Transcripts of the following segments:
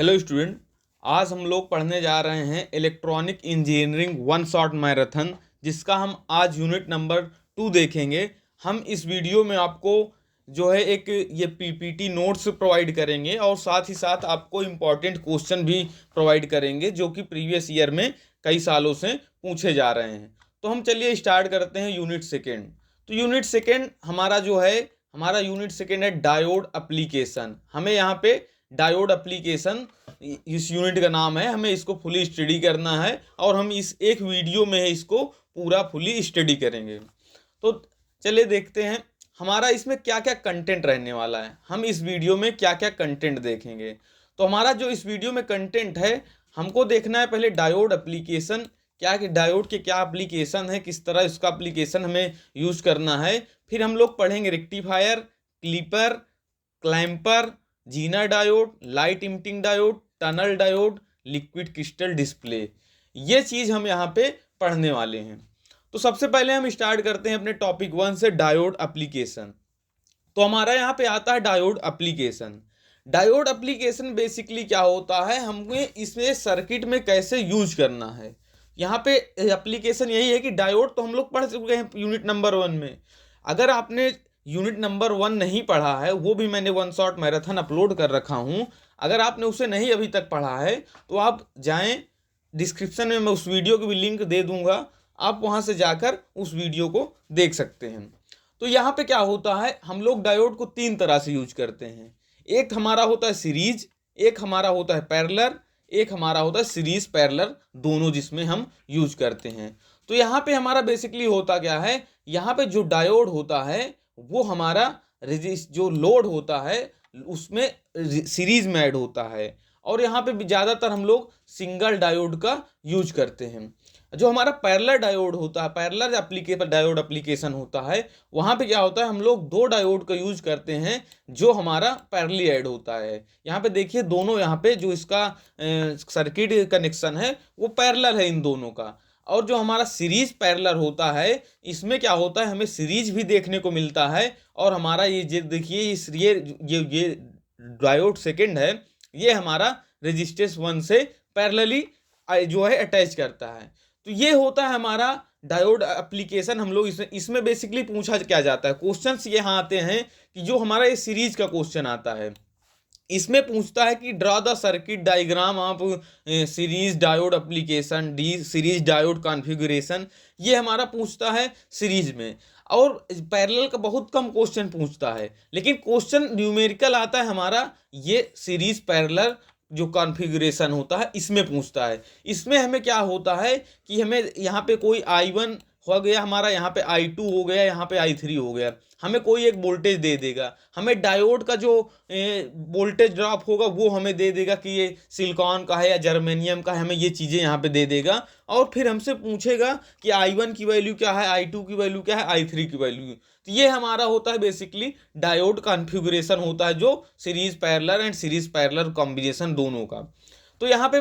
Hello student, आज हम लोग पढ़ने जा रहे हैं electronic engineering one shot marathon, जिसका हम आज यूनिट नंबर 2 देखेंगे। हम इस वीडियो में आपको जो है एक ये पीपीटी नोट्स प्रोवाइड करेंगे और साथ ही साथ आपको इम्पॉर्टेंट क्वेश्चन भी प्रोवाइड करेंगे जो कि प्रीवियस ईयर में कई सालों से पूछे जा रहे हैं। तो हम चलिए स्टार्ट करते हैं यूनिट सेकेंड। तो यूनिट सेकेंड हमारा जो है, हमारा यूनिट सेकेंड है डायोड एप्लीकेशन। हमें यहाँ पे डायोड एप्लीकेशन इस यूनिट का नाम है। हमें इसको फुली स्टडी करना है और हम इस एक वीडियो में इसको पूरा फुली स्टडी करेंगे। तो चलिए देखते हैं हमारा इसमें क्या क्या कंटेंट रहने वाला है, हम इस वीडियो में क्या क्या कंटेंट देखेंगे। तो हमारा जो इस वीडियो में कंटेंट है, हमको देखना है पहले डायोड एप्लीकेशन क्या, कि डायोड के क्या एप्लीकेशन है, किस तरह इसका एप्लीकेशन हमें यूज करना है। फिर हम लोग पढ़ेंगे rectifier, clipper, clamper, zener diode, light emitting diode, tunnel diode, liquid crystal display. ये चीज हम यहाँ पे पढ़ने वाले हैं। तो सबसे पहले हम स्टार्ट करते हैं अपने टॉपिक 1 से, डायोड एप्लीकेशन। तो हमारा यहाँ पे आता है diode application. Diode application basically क्या होता है, हमें इसमें सर्किट में कैसे यूज करना है। यहाँ पे एप्लीकेशन यही है कि डायोड तो हम लोग पढ़ चुके हैं यूनिट नंबर 1 में। अगर आपने यूनिट नंबर 1 नहीं पढ़ा है, वो भी मैंने वन शॉट मैराथन अपलोड कर रखा हूँ, अगर आपने उसे नहीं अभी तक पढ़ा है तो आप जाएं, डिस्क्रिप्शन में मैं उस वीडियो की भी लिंक दे दूंगा, आप वहां से जाकर उस वीडियो को देख सकते हैं। तो यहाँ पे क्या होता है, हम लोग डायोड को 3 तरह से यूज करते हैं। एक हमारा होता है सीरीज, एक हमारा होता है पैरेलल, एक हमारा होता है सीरीज पैरेलल, दोनों जिसमें हम यूज करते हैं। तो यहाँ पे हमारा बेसिकली होता क्या है, यहाँ पे जो डायोड होता है वो हमारा जो लोड होता है उसमें सीरीज में ऐड होता है, और यहाँ पे ज़्यादातर हम लोग सिंगल डायोड का यूज करते हैं। जो हमारा पैरेलल डायोड होता है, पैरेलल डायोड एप्लीकेशन होता है, वहाँ पे क्या होता है, हम लोग 2 डायोड का यूज करते हैं जो हमारा पैरेलली ऐड होता है। यहाँ पे देखिए दोनों, यहाँ पे जो इसका सर्किट कनेक्शन है वो पैरेलल है इन दोनों का। और जो हमारा सीरीज पैरेलल होता है, इसमें क्या होता है, हमें सीरीज भी देखने को मिलता है, और हमारा ये देखिए ये डायोड सेकंड है, ये हमारा रेजिस्टेंस 1 से पैरेलली जो है अटैच करता है। तो ये होता है हमारा डायोड एप्लीकेशन। हम लोग इसमें बेसिकली पूछा क्या जाता है, क्वेश्चंस यहाँ आते हैं कि जो हमारा ये सीरीज का क्वेश्चन आता है, इसमें पूछता है कि draw the circuit diagram of series diode application, D series diode configuration. ये हमारा पूछता है सीरीज में, और पैरेलल का बहुत कम क्वेश्चन पूछता है, लेकिन क्वेश्चन न्यूमेरिकल आता है हमारा ये सीरीज पैरेलल जो कॉन्फ़िगरेशन होता है इसमें पूछता है। इसमें हमें क्या होता है कि हमें यहाँ पे कोई I1 हो गया, हमारा यहाँ पे I2 हो गया, यहाँ पे I3 हो गया, हमें कोई एक वोल्टेज दे देगा, हमें डायोड का जो वोल्टेज ड्रॉप होगा वो हमें दे देगा कि ये सिलिकॉन का है या जर्मेनियम का है, हमें ये चीज़ें यहाँ पे दे देगा, और फिर हमसे पूछेगा कि I1 की वैल्यू क्या है, I2 की वैल्यू क्या है, I3 की वैल्यू। तो ये हमारा होता है बेसिकली डायोड कॉन्फ़िगरेशन होता है, जो series parallel and series parallel combination दोनों का। तो यहाँ पे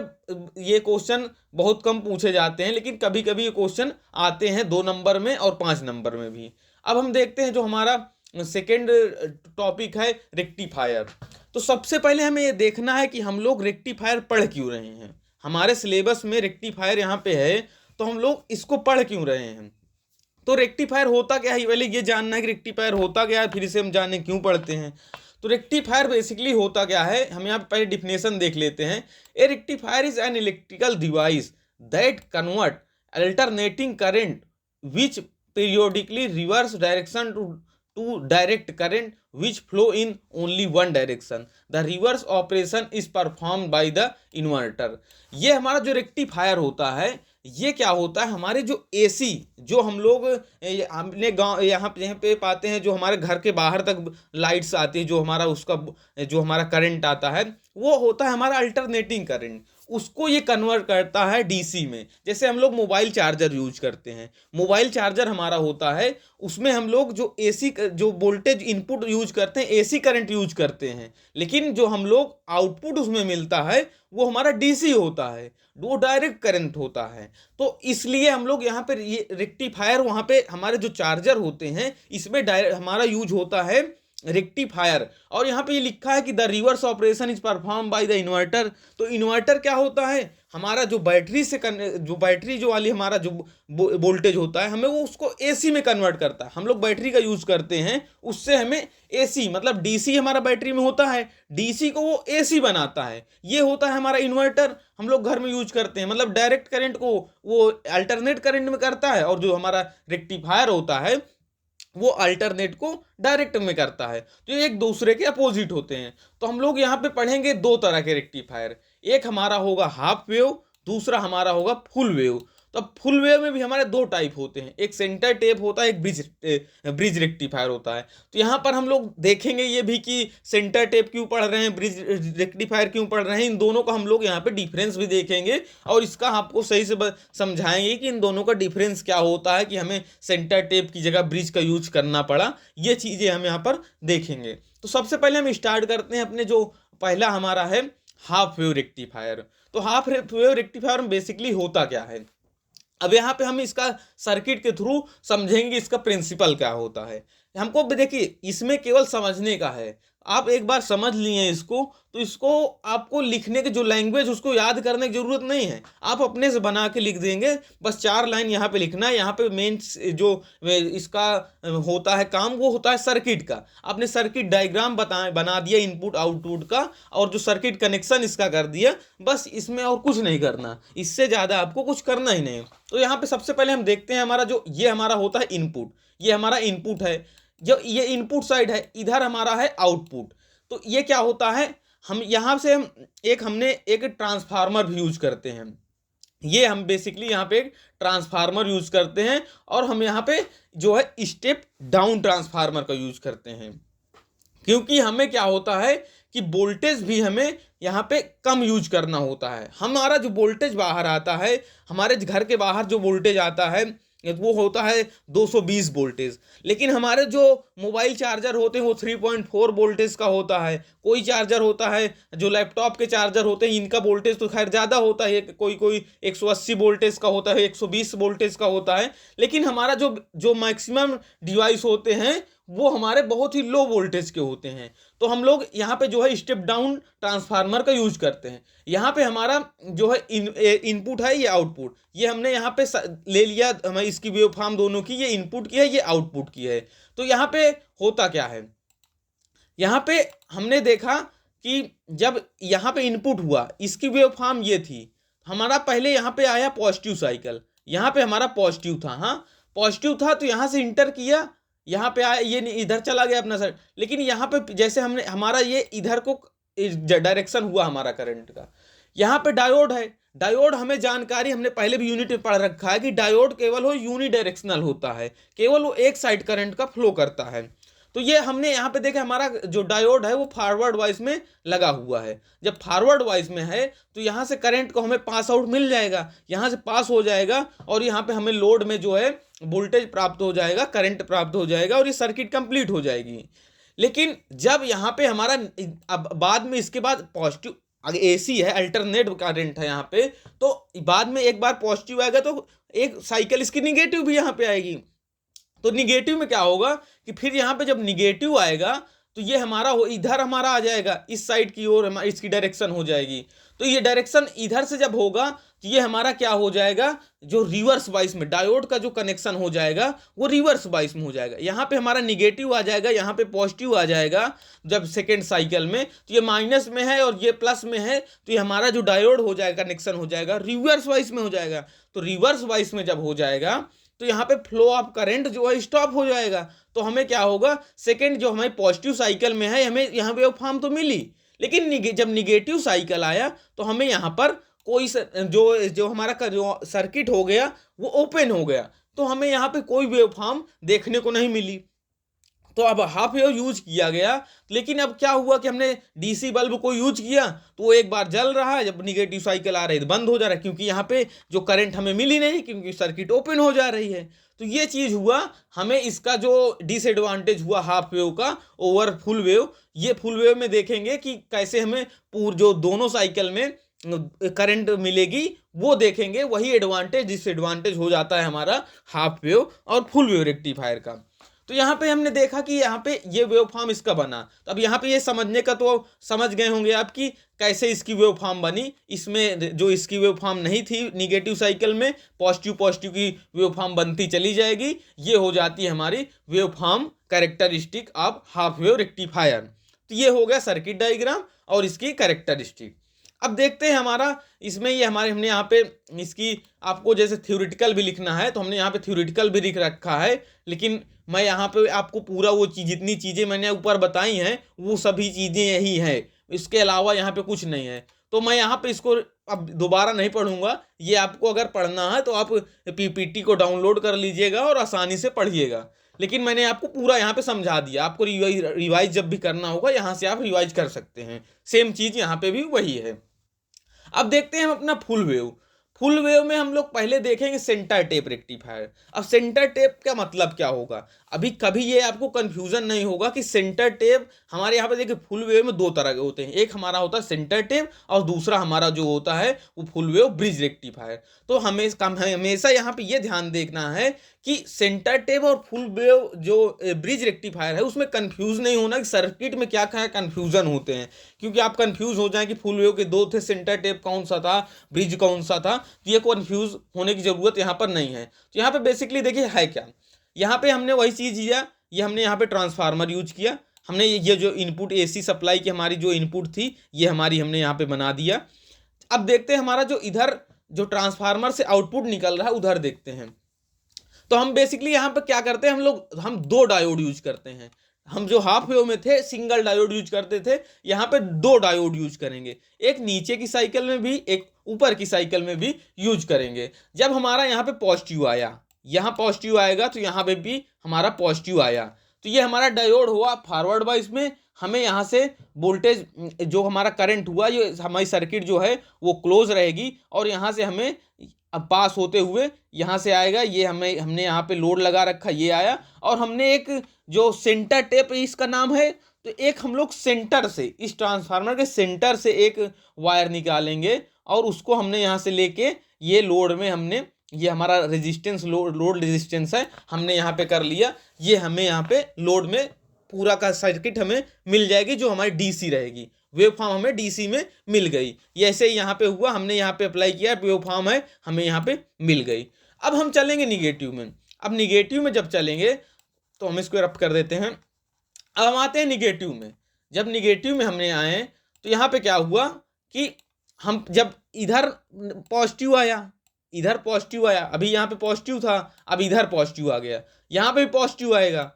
ये क्वेश्चन बहुत कम पूछे जाते हैं, लेकिन कभी कभी ये क्वेश्चन आते हैं 2 नंबर में और 5 नंबर में भी। अब हम देखते हैं जो हमारा सेकेंड टॉपिक है रेक्टिफायर। तो सबसे पहले हमें ये देखना है कि हम लोग रेक्टिफायर पढ़ क्यों रहे हैं। हमारे सिलेबस में रेक्टिफायर यहाँ पे है, तो हम लोग इसको पढ़ क्यों रहे हैं। तो रेक्टिफायर होता क्या है, पहले ये जानना है कि रेक्टिफायर होता क्या है, फिर इसे हम जाने क्यों पढ़ते हैं। तो रेक्टिफायर बेसिकली होता क्या है, हम यहाँ पे पहले डिफिनेशन देख लेते हैं। A rectifier is an electrical device that convert alternating current which periodically reverse direction to direct current which flow in only one direction. The reverse operation is performed by the inverter. ये हमारा जो rectifier होता है, ये क्या होता है, हमारे जो एसी जो हम लोग अपने गांव यहाँ पे पाते हैं, जो हमारे घर के बाहर तक लाइट्स आती है, जो हमारा उसका जो हमारा करंट आता है वो होता है हमारा अल्टरनेटिंग करंट, उसको ये कन्वर्ट करता है डीसी में। जैसे हम लोग मोबाइल चार्जर यूज करते हैं, मोबाइल चार्जर हमारा होता है, उसमें हम लोग जो एसी जो वोल्टेज इनपुट यूज करते हैं, एसी करंट यूज करते हैं, लेकिन जो हम लोग आउटपुट उसमें मिलता है वो हमारा डीसी होता है, वो डायरेक्ट करंट होता है। तो इसलिए हम लोग यहाँ पे ये रेक्टिफायर, वहाँ पे हमारे जो चार्जर होते हैं इसमें डायरेक्ट हमारा यूज होता है रेक्टिफायर, और यहाँ पे ये लिखा है कि the reverse operation is perform by the inverter. तो इन्वर्टर क्या होता है, हमारा जो बैटरी से जो बैटरी जो वाली हमारा जो वोल्टेज होता है, हमें वो उसको एसी में कन्वर्ट करता है। हम लोग बैटरी का यूज करते हैं, उससे हमें एसी मतलब डीसी हमारा बैटरी में होता है, डीसी को वो एसी बनाता है। ये होता है हमारा इन्वर्टर, हम लोग घर में यूज करते हैं, मतलब डायरेक्ट करंट को वो अल्टरनेट करंट में करता है, और जो हमारा रेक्टिफायर होता है वो अल्टरनेट को डायरेक्ट में करता है। तो ये एक दूसरे के अपोजिट होते हैं। तो हम लोग यहाँ पे पढ़ेंगे दो तरह के रेक्टिफायर, एक हमारा होगा हाफ वेव, दूसरा हमारा होगा फुल वेव। तो अब फुल वेव में भी हमारे दो टाइप होते हैं, एक सेंटर टेप होता है, एक ब्रिज रेक्टिफायर होता है। तो यहाँ पर हम लोग देखेंगे ये भी कि सेंटर टेप क्यों पढ़ रहे हैं, ब्रिज रेक्टिफायर क्यों पढ़ रहे हैं, इन दोनों का हम लोग यहाँ पे डिफरेंस भी देखेंगे, और इसका आपको सही से समझाएंगे कि इन दोनों का डिफरेंस क्या होता है, कि हमें सेंटर टेप की जगह ब्रिज का यूज करना पड़ा, ये चीज़ें हम यहाँ पर देखेंगे। तो सबसे पहले हम स्टार्ट करते हैं अपने जो पहला हमारा है हाफ वेव रेक्टिफायर। तो हाफ वेव रेक्टिफायर में बेसिकली होता क्या है, अब यहाँ पे हम इसका सर्किट के थ्रू समझेंगे, इसका प्रिंसिपल क्या होता है। हमको देखिए इसमें केवल समझने का है, आप एक बार समझ लिए इसको, तो इसको आपको लिखने की जो लैंग्वेज उसको याद करने की जरूरत नहीं है, आप अपने से बना के लिख देंगे। बस 4 लाइन यहाँ पे लिखना है। यहाँ पे मेन जो इसका होता है काम, वो होता है सर्किट का। आपने सर्किट डायग्राम बना दिया इनपुट आउटपुट का, और जो सर्किट कनेक्शन इसका कर दिया, बस इसमें और कुछ नहीं करना, इससे ज़्यादा आपको कुछ करना ही नहीं। तो यहाँ पे सबसे पहले हम देखते हैं हमारा जो ये हमारा होता है इनपुट, ये हमारा इनपुट है, जो ये इनपुट साइड है, इधर हमारा है आउटपुट। तो ये क्या होता है, हम यहाँ से हमने एक ट्रांसफार्मर भी यूज करते हैं, ये हम बेसिकली यहाँ पे एक ट्रांसफार्मर यूज करते हैं, और हम यहाँ पे जो है स्टेप डाउन ट्रांसफार्मर का यूज करते हैं, क्योंकि हमें क्या होता है कि वोल्टेज भी हमें यहाँ पे कम यूज करना होता है। हमारा जो वोल्टेज बाहर आता है, हमारे घर के बाहर जो वोल्टेज आता है वो होता है 220 वोल्टेज, लेकिन हमारे जो मोबाइल चार्जर होते हैं वो 3.4 वोल्टेज का होता है। कोई चार्जर होता है, जो लैपटॉप के चार्जर होते हैं, इनका वोल्टेज तो खैर ज़्यादा होता है, कोई 180 वोल्टेज का होता है, 120 वोल्टेज का होता है। लेकिन हमारा जो जो मैक्सिमम डिवाइस होते हैं वो हमारे बहुत ही लो वोल्टेज के होते हैं। तो हम लोग यहाँ पे जो है स्टेप डाउन ट्रांसफार्मर का यूज करते हैं। यहाँ पे हमारा जो है इनपुट है, ये आउटपुट, ये हमने यहाँ पे ले लिया, हमें इसकी वेवफॉर्म दोनों की, ये इनपुट की है, ये आउटपुट की है। तो यहाँ पे होता क्या है, यहाँ पे हमने देखा कि जब यहाँ पे इनपुट हुआ, इसकी वेवफॉर्म ये थी, हमारा पहले यहाँ पे आया पॉजिटिव साइकिल, यहाँ पे हमारा पॉजिटिव था, हाँ पॉजिटिव था, तो यहाँ से इंटर किया, यहाँ पे आया, ये इधर चला गया अपना साइड। लेकिन यहाँ पे जैसे हमने हमारा ये इधर को डायरेक्शन हुआ हमारा करंट का, यहाँ पे डायोड है, डायोड हमें जानकारी हमने पहले भी यूनिट में पढ़ रखा है कि डायोड केवल वो यूनिडायरेक्शनल होता है, केवल वो एक साइड करंट का फ्लो करता है। तो ये हमने यहाँ पे देखा, हमारा जो डायोड है वो फॉरवर्ड वाइज में लगा हुआ है। जब फॉरवर्ड वाइज में है तो यहाँ से करंट को हमें पास आउट मिल जाएगा, यहाँ से पास हो जाएगा, और यहाँ पे हमें लोड में जो है वोल्टेज प्राप्त हो जाएगा, करंट प्राप्त हो जाएगा, और ये सर्किट कंप्लीट हो जाएगी। लेकिन जब यहाँ पे हमारा अब बाद में इसके बाद पॉजिटिव, अगर एसी है, अल्टरनेट करंट है यहाँ पे, तो बाद में एक बार पॉजिटिव आएगा तो एक साइकिल इसकी निगेटिव भी यहाँ पे आएगी। तो निगेटिव में क्या होगा कि फिर यहाँ पे जब निगेटिव आएगा तो ये हमारा इधर हमारा आ जाएगा, इस साइड की ओर इसकी डायरेक्शन हो जाएगी। तो ये डायरेक्शन इधर से जब होगा तो ये हमारा क्या हो जाएगा, जो रिवर्स वाइस में डायोड का जो कनेक्शन हो जाएगा वो रिवर्स वाइस में हो जाएगा। यहाँ पे हमारा निगेटिव आ जाएगा, यहाँ पे पॉजिटिव आ जाएगा जब सेकेंड साइकिल में, तो ये माइनस में है और ये प्लस में है, तो ये हमारा जो डायोड हो जाएगा, कनेक्शन हो जाएगा, रिवर्स वाइस में हो जाएगा। तो रिवर्स वाइस में जब हो जाएगा तो यहाँ पे फ्लो ऑफ करंट जो है स्टॉप हो जाएगा। तो हमें क्या होगा, सेकेंड जो हमारी पॉजिटिव साइकिल में है, हमें यहाँ वेव फॉर्म तो मिली, लेकिन जब निगेटिव साइकिल आया तो हमें यहाँ पर कोई जो हमारा जो सर्किट हो गया वो ओपन हो गया, तो हमें यहाँ पे कोई वेव फॉर्म देखने को नहीं मिली। तो अब हाफ वेव यूज किया गया, लेकिन अब क्या हुआ कि हमने डीसी बल्ब को यूज किया तो वो एक बार जल रहा है, जब निगेटिव साइकिल आ रही है तो बंद हो जा रहा है, क्योंकि यहाँ पे जो करंट हमें मिली नहीं, क्योंकि सर्किट ओपन हो जा रही है। तो ये चीज़ हुआ, हमें इसका जो डिसएडवांटेज हुआ हाफ वेव का ओवर फुल वेव। ये फुल वेव में देखेंगे कि कैसे हमें जो दोनों साइकिल में करंट मिलेगी वो देखेंगे, वही एडवांटेज डिसएडवांटेज हो जाता है हमारा हाफ वेव और फुल वेव रेक्टिफायर का। तो तो यहाँ पे हमने देखा कि यहाँ पे ये वेव फॉर्म इसका बना। तो अब यहाँ पे ये समझने का तो समझ गए होंगे आप कि कैसे इसकी वेव फॉर्म बनी। इसमें जो इसकी वेव फॉर्म नहीं थी निगेटिव साइकिल में, पॉजिटिव पॉजिटिव की वेव फॉर्म बनती चली जाएगी। ये हो जाती है हमारी wave form characteristic of half wave rectifier. तो ये हो गया सर्किट डायग्राम और इसकी कैरेक्टरिस्टिक। अब देखते हैं हमारा इसमें ये हमने यहाँ पे इसकी आपको जैसे थ्योरेटिकल भी लिखना है तो हमने यहाँ पे थ्योरेटिकल भी लिख रखा है, लेकिन मैं यहाँ पे आपको पूरा वो जितनी चीज़ें मैंने ऊपर बताई हैं वो सभी चीज़ें यही है, इसके अलावा यहाँ पे कुछ नहीं है। तो मैं यहाँ पे इसको अब दोबारा नहीं पढ़ूंगा। ये आपको अगर पढ़ना है तो आप पीपीटी को डाउनलोड कर लीजिएगा और आसानी से पढ़िएगा, लेकिन मैंने आपको पूरा यहाँ पे समझा दिया। आपको रिवाइज जब भी करना होगा यहाँ से आप रिवाइज कर सकते हैं। सेम चीज़ यहाँ पे भी वही है। अब देखते हैं हम अपना फुल वेव। फुल वेव में हम लोग पहले देखेंगे सेंटर टेप रेक्टिफायर। अब सेंटर टेप का मतलब क्या होगा, अभी कभी ये आपको कंफ्यूजन नहीं होगा कि सेंटर टेप हमारे यहाँ पे देखिए फुल वेव में दो तरह के होते हैं, एक हमारा होता है सेंटर टेप और दूसरा हमारा जो होता है वो फुल वेव ब्रिज रेक्टिफायर। तो हमेशा यहाँ पे ये ध्यान देखना है कि सेंटर टेप और फुल वेव जो ब्रिज रेक्टिफायर है उसमें कंफ्यूज नहीं होना कि सर्किट में क्या क्या कंफ्यूजन होते हैं, क्योंकि आप कंफ्यूज हो जाए कि फुल वेव के दो थे, सेंटर टेप कौन सा था, ब्रिज कौन सा था। तो ये कंफ्यूज होने की जरूरत यहाँ पर नहीं है। तो यहाँ पे बेसिकली देखिए है क्या, यहाँ पे हमने वही चीज़ किया, ये हमने यहाँ पे ट्रांसफार्मर यूज किया। हमने ये जो इनपुट एसी सप्लाई की हमारी जो इनपुट थी ये हमारी हमने यहाँ पे बना दिया। अब देखते हैं हमारा जो इधर जो ट्रांसफार्मर से आउटपुट निकल रहा है उधर देखते हैं। तो हम बेसिकली यहाँ पे क्या करते हैं, हम दो डायोड यूज करते हैं। हम जो हाफ वेव में थे सिंगल डायोड यूज करते थे, यहाँ पे दो डायोड यूज करेंगे, एक नीचे की साइकिल में भी एक ऊपर की साइकिल में भी यूज करेंगे। जब हमारा यहाँ पे पॉजिटिव आया, यहाँ पॉजिटिव आएगा तो यहाँ पे भी हमारा पॉजिटिव आया, तो ये हमारा डायोड हुआ फॉरवर्ड वाइज में। हमें यहाँ से वोल्टेज जो हमारा करंट हुआ, ये हमारी सर्किट जो है वो क्लोज रहेगी और यहाँ से हमें अब पास होते हुए यहाँ से आएगा। ये हमने यहाँ पे लोड लगा रखा, ये आया और हमने एक जो सेंटर टेप इसका नाम है, तो एक हम लोग सेंटर से इस ट्रांसफार्मर के सेंटर से एक वायर निकालेंगे और उसको हमने यहाँ से लेके ये लोड में हमने ये हमारा रेजिस्टेंस लोड रेजिस्टेंस है हमने यहाँ पे कर लिया। ये हमें यहाँ पे लोड में पूरा का सर्किट हमें मिल जाएगी जो हमारी डीसी रहेगी, वेव फॉर्म हमें डीसी में मिल गई। ये ऐसे ही यहाँ पे हुआ, हमने यहाँ पे अप्लाई किया, वेव फॉर्म है हमें यहाँ पे मिल गई। अब हम चलेंगे निगेटिव में। अब निगेटिव में जब चलेंगे तो हम इसको रब कर देते हैं। अब हम आते हैं निगेटिव में। जब निगेटिव में हमने आए तो यहाँ पे क्या हुआ कि हम जब इधर पॉजिटिव आया, इधर पॉजिटिव आया, अभी यहाँ पे पॉजिटिव था, अब इधर पॉजिटिव आ गया, यहाँ पे भी पॉजिटिव आएगा,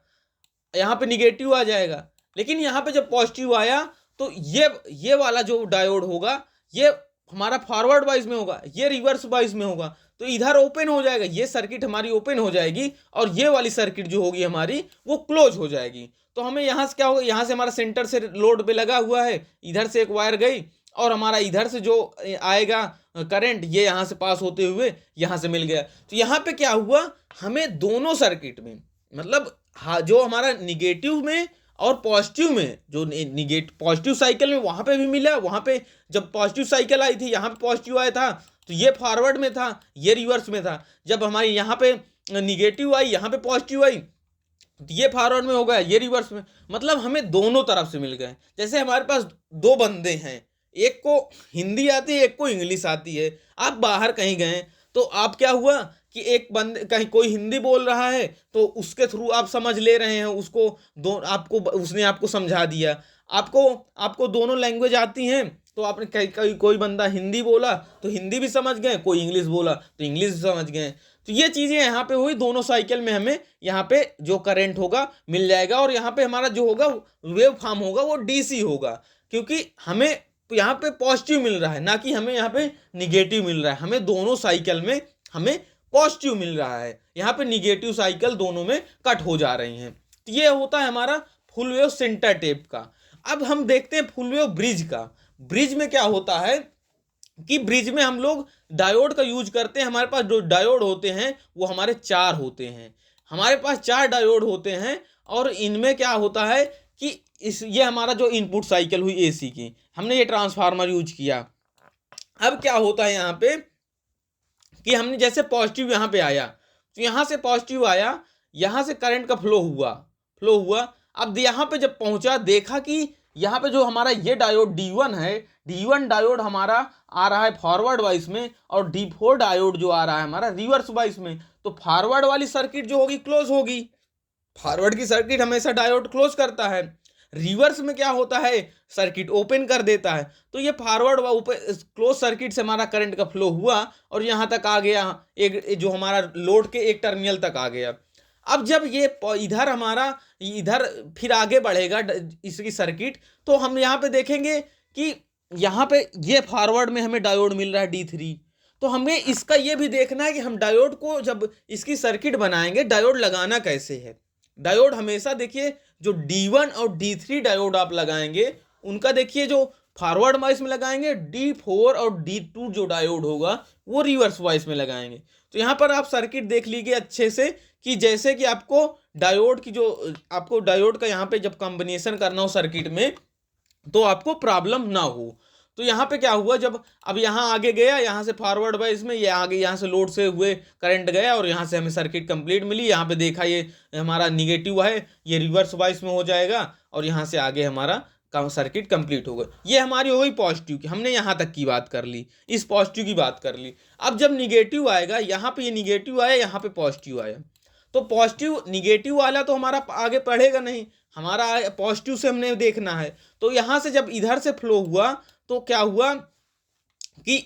यहाँ पे निगेटिव आ जाएगा। लेकिन यहाँ पे जब पॉजिटिव आया तो ये वाला जो डायोड होगा ये हमारा फॉरवर्ड वाइज में होगा, ये रिवर्स वाइज में होगा, तो इधर ओपन हो जाएगा, ये सर्किट हमारी ओपन हो जाएगी और ये वाली सर्किट जो होगी हमारी वो क्लोज हो जाएगी। तो हमें यहाँ से क्या होगा, यहाँ से हमारा सेंटर से लोड पे लगा हुआ है, इधर से एक वायर गई और हमारा इधर से जो आएगा करंट ये यहाँ से पास होते हुए यहाँ से मिल गया। तो यहाँ पे क्या हुआ, हमें दोनों सर्किट में मतलब जो हमारा निगेटिव में और पॉजिटिव में, जो पॉजिटिव साइकिल में वहाँ पे भी मिला, वहाँ पे जब पॉजिटिव साइकिल आई थी यहाँ पे पॉजिटिव आया था तो ये फॉरवर्ड में था, ये रिवर्स में था। जब हमारी यहाँ पे निगेटिव आई यहाँ पे पॉजिटिव आई तो ये फॉरवर्ड में हो गया, ये रिवर्स में, मतलब हमें दोनों तरफ से मिल गए। जैसे हमारे पास दो बंदे हैं, एक को हिंदी आती है एक को इंग्लिश आती है, आप बाहर कहीं गए तो आप क्या हुआ कि एक बंदे कहीं कोई हिंदी बोल रहा है तो उसके थ्रू आप समझ ले रहे हैं उसको, उसने आपको समझा दिया। आपको दोनों लैंग्वेज आती हैं तो आपने कोई बंदा हिंदी बोला तो हिंदी भी समझ गए, कोई इंग्लिश बोला तो इंग्लिश भी समझ गए। तो ये चीज़ें यहाँ पे हुई, दोनों साइकिल में हमें यहाँ पे जो करंट होगा मिल जाएगा और यहाँ पे हमारा जो होगा वेव फॉर्म होगा वो डीसी होगा, क्योंकि हमें यहाँ पे पॉजिटिव मिल रहा है ना कि हमें यहाँ पे निगेटिव मिल रहा है। हमें दोनों साइकिल में हमें पॉजिटिव मिल रहा है, यहाँ पे निगेटिव साइकिल दोनों में कट हो जा रही हैं। तो ये होता है हमारा फुल वेव सेंटर टेप का। अब हम देखते हैं फुल वेव ब्रिज का। ब्रिज में क्या होता है कि ब्रिज में हम लोग डायोड का यूज करते हैं। हमारे पास जो डायोड होते हैं वो हमारे चार होते हैं, हमारे पास चार डायोड होते हैं और इनमें क्या होता है कि ये हमारा जो इनपुट साइकिल हुई एसी की, हमने ये ट्रांसफार्मर यूज किया। अब क्या होता है यहाँ पे कि हमने जैसे पॉजिटिव यहाँ पे आया तो यहाँ से पॉजिटिव आया, यहाँ से करंट का फ्लो हुआ। अब यहाँ पे जब पहुंचा, देखा कि यहाँ पे जो हमारा ये डायोड D1 है, D1 डायोड हमारा आ रहा है फॉरवर्ड वाइस में, और D4 डायोड जो आ रहा है हमारा रिवर्स वाइस में। तो फॉरवर्ड वाली सर्किट जो होगी क्लोज होगी, फॉरवर्ड की सर्किट हमेशा डायोड क्लोज करता है। रिवर्स में क्या होता है, सर्किट ओपन कर देता है। तो ये फॉरवर्ड व क्लोज सर्किट से हमारा करंट का फ्लो हुआ और यहाँ तक आ गया, एक जो हमारा लोड के एक टर्मिनल तक आ गया। अब जब ये इधर हमारा इधर फिर आगे बढ़ेगा इसकी सर्किट, तो हम यहाँ पे देखेंगे कि यहाँ पे ये फॉरवर्ड में हमें डायोड मिल रहा है D3। तो हमें इसका ये भी देखना है कि हम डायोड को जब इसकी सर्किट बनाएंगे, डायोड लगाना कैसे है। डायोड हमेशा देखिए, जो D1 और D3 डायोड आप लगाएंगे, उनका देखिए जो फॉरवर्ड वाइस में लगाएंगे, D4 और D2 जो डायोड होगा वो रिवर्स वाइस में लगाएंगे। तो यहाँ पर आप सर्किट देख लीजिए अच्छे से, कि जैसे कि आपको डायोड की जो आपको डायोड का यहाँ पे जब कॉम्बिनेशन करना हो सर्किट में, तो आपको प्रॉब्लम ना हो। तो यहाँ पे क्या हुआ, जब अब यहाँ आगे गया, यहाँ से फॉरवर्ड वाइज में ये आगे, यहाँ से लोड से हुए करंट गया और यहाँ से हमें सर्किट कंप्लीट मिली। यहाँ पे देखा ये हमारा निगेटिव है, ये रिवर्स वाइज में हो जाएगा और यहाँ से आगे हमारा सर्किट कंप्लीट होगा। ये हमारी हो गई पॉजिटिव की, हमने यहाँ तक की बात कर ली, इस पॉजिटिव की बात कर ली। अब जब निगेटिव आएगा, यहाँ पे ये निगेटिव आया, यहाँ पे पॉजिटिव आया, तो पॉजिटिव निगेटिव वाला तो हमारा आगे बढ़ेगा नहीं, हमारा पॉजिटिव से हमने देखना है। तो यहाँ से जब इधर से फ्लो हुआ, तो क्या हुआ कि